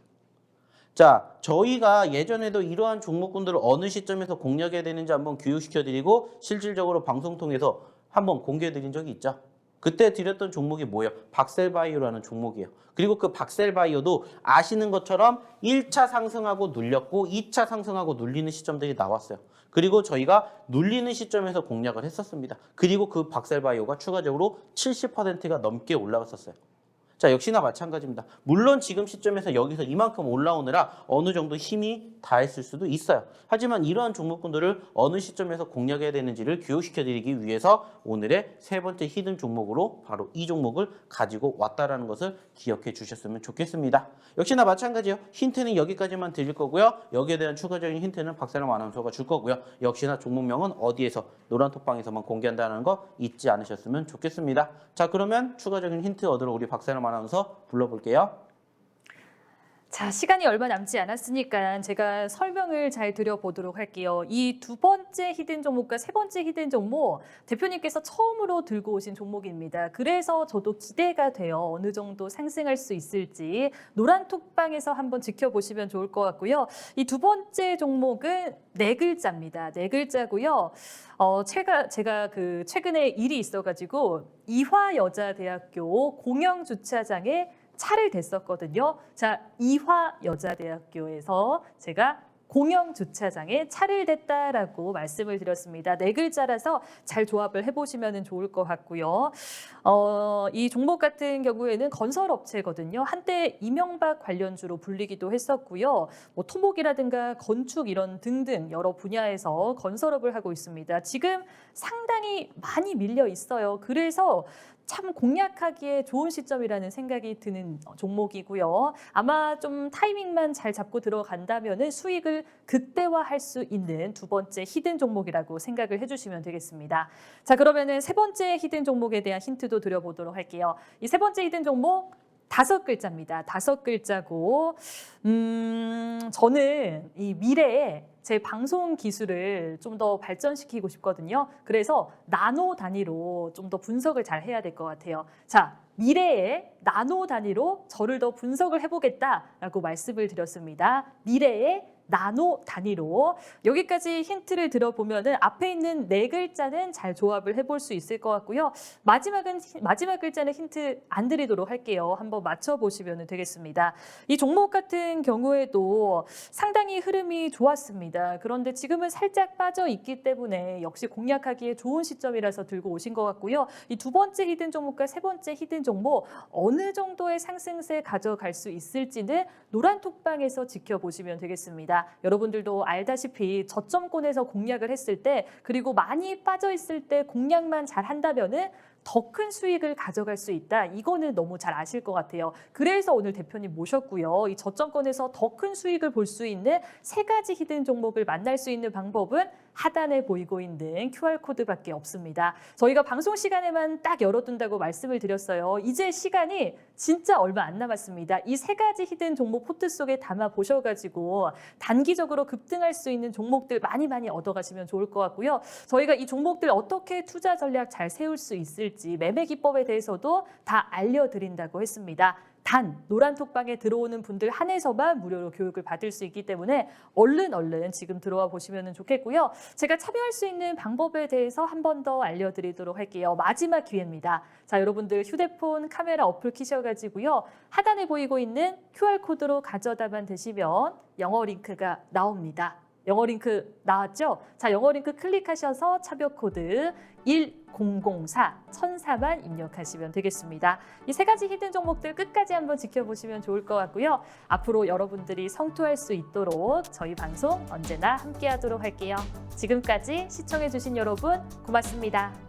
Speaker 2: 자, 저희가 예전에도 이러한 종목군들을 어느 시점에서 공략해야 되는지 한번 교육시켜드리고 실질적으로 방송 통해서 한번 공개해드린 적이 있죠. 그때 드렸던 종목이 뭐예요? 박셀바이오라는 종목이에요. 그리고 그 박셀바이오도 아시는 것처럼 1차 상승하고 눌렸고 2차 상승하고 눌리는 시점들이 나왔어요. 그리고 저희가 눌리는 시점에서 공략을 했었습니다. 그리고 그 박셀바이오가 추가적으로 70%가 넘게 올라갔었어요. 자, 역시나 마찬가지입니다. 물론 지금 시점에서 여기서 이만큼 올라오느라 어느 정도 힘이 다했을 수도 있어요. 하지만 이러한 종목군들을 어느 시점에서 공략해야 되는지를 교육시켜드리기 위해서 오늘의 세 번째 히든 종목으로 바로 이 종목을 가지고 왔다라는 것을 기억해 주셨으면 좋겠습니다. 역시나 마찬가지예요. 힌트는 여기까지만 드릴 거고요. 여기에 대한 추가적인 힌트는 박세롬 아나운서가 줄 거고요. 역시나 종목명은 어디에서 노란톡방에서만 공개한다는 거 잊지 않으셨으면 좋겠습니다. 자, 그러면 추가적인 힌트 얻으러 우리 박세롬 아나운서 불러볼게요.
Speaker 1: 자, 시간이 얼마 남지 않았으니까 제가 설명을 잘 드려보도록 할게요. 이 두 번째 히든 종목과 세 번째 히든 종목 대표님께서 처음으로 들고 오신 종목입니다. 그래서 저도 기대가 돼요. 어느 정도 상승할 수 있을지 노란톡방에서 한번 지켜보시면 좋을 것 같고요. 이 두 번째 종목은 네 글자입니다. 네 글자고요. 제가 최근에 일이 있어가지고 이화여자대학교 공영주차장에 차를 댔었거든요. 자, 이화여자대학교에서 제가 공영주차장에 차를 댔다라고 말씀을 드렸습니다. 네 글자라서 잘 조합을 해보시면 좋을 것 같고요. 이 종목 같은 경우에는 건설업체거든요. 한때 이명박 관련주로 불리기도 했었고요. 뭐 토목이라든가 건축 이런 등등 여러 분야에서 건설업을 하고 있습니다. 지금 상당히 많이 밀려 있어요. 그래서 참 공략하기에 좋은 시점이라는 생각이 드는 종목이고요. 아마 좀 타이밍만 잘 잡고 들어간다면 수익을 극대화할 수 있는 두 번째 히든 종목이라고 생각을 해주시면 되겠습니다. 자, 그러면은 세 번째 히든 종목에 대한 힌트도 드려보도록 할게요. 이 세 번째 히든 종목 5글자입니다. 5글자고 저는 이 미래에 제 방송 기술을 좀 더 발전시키고 싶거든요. 그래서 나노 단위로 좀 더 분석을 잘 해야 될 것 같아요. 자, 미래에 나노 단위로 저를 더 분석을 해보겠다라고 말씀을 드렸습니다. 미래에 나노 단위로 여기까지 힌트를 들어보면은 앞에 있는 네 글자는 잘 조합을 해볼 수 있을 것 같고요. 마지막 글자는 힌트 안 드리도록 할게요. 한번 맞춰보시면 되겠습니다. 이 종목 같은 경우에도 상당히 흐름이 좋았습니다. 그런데 지금은 살짝 빠져 있기 때문에 역시 공략하기에 좋은 시점이라서 들고 오신 것 같고요. 이 두 번째 히든 종목과 세 번째 히든 종목 어느 정도의 상승세 가져갈 수 있을지는 노란톡방에서 지켜보시면 되겠습니다. 여러분들도 알다시피 저점권에서 공략을 했을 때 그리고 많이 빠져 있을 때 공략만 잘 한다면은 더 큰 수익을 가져갈 수 있다. 이거는 너무 잘 아실 것 같아요. 그래서 오늘 대표님 모셨고요. 이 저점권에서 더 큰 수익을 볼 수 있는 세 가지 히든 종목을 만날 수 있는 방법은 하단에 보이고 있는 QR코드밖에 없습니다. 저희가 방송 시간에만 딱 열어둔다고 말씀을 드렸어요. 이제 시간이 진짜 얼마 안 남았습니다. 이 세 가지 히든 종목 포트 속에 담아 보셔가지고 단기적으로 급등할 수 있는 종목들 많이 얻어가시면 좋을 것 같고요. 저희가 이 종목들 어떻게 투자 전략 잘 세울 수 있을지 매매 기법에 대해서도 다 알려드린다고 했습니다. 단 노란톡방에 들어오는 분들 한해서만 무료로 교육을 받을 수 있기 때문에 얼른 지금 들어와 보시면 좋겠고요. 제가 참여할 수 있는 방법에 대해서 한 번 더 알려드리도록 할게요. 마지막 기회입니다. 자, 여러분들 휴대폰 카메라 어플 키셔가지고요. 하단에 보이고 있는 QR코드로 가져다만 되시면 영어 링크가 나옵니다. 영어 링크 나왔죠? 자, 영어 링크 클릭하셔서 차별 코드 1004만 입력하시면 되겠습니다. 이 세 가지 히든 종목들 끝까지 한번 지켜보시면 좋을 것 같고요. 앞으로 여러분들이 성투할 수 있도록 저희 방송 언제나 함께하도록 할게요. 지금까지 시청해주신 여러분 고맙습니다.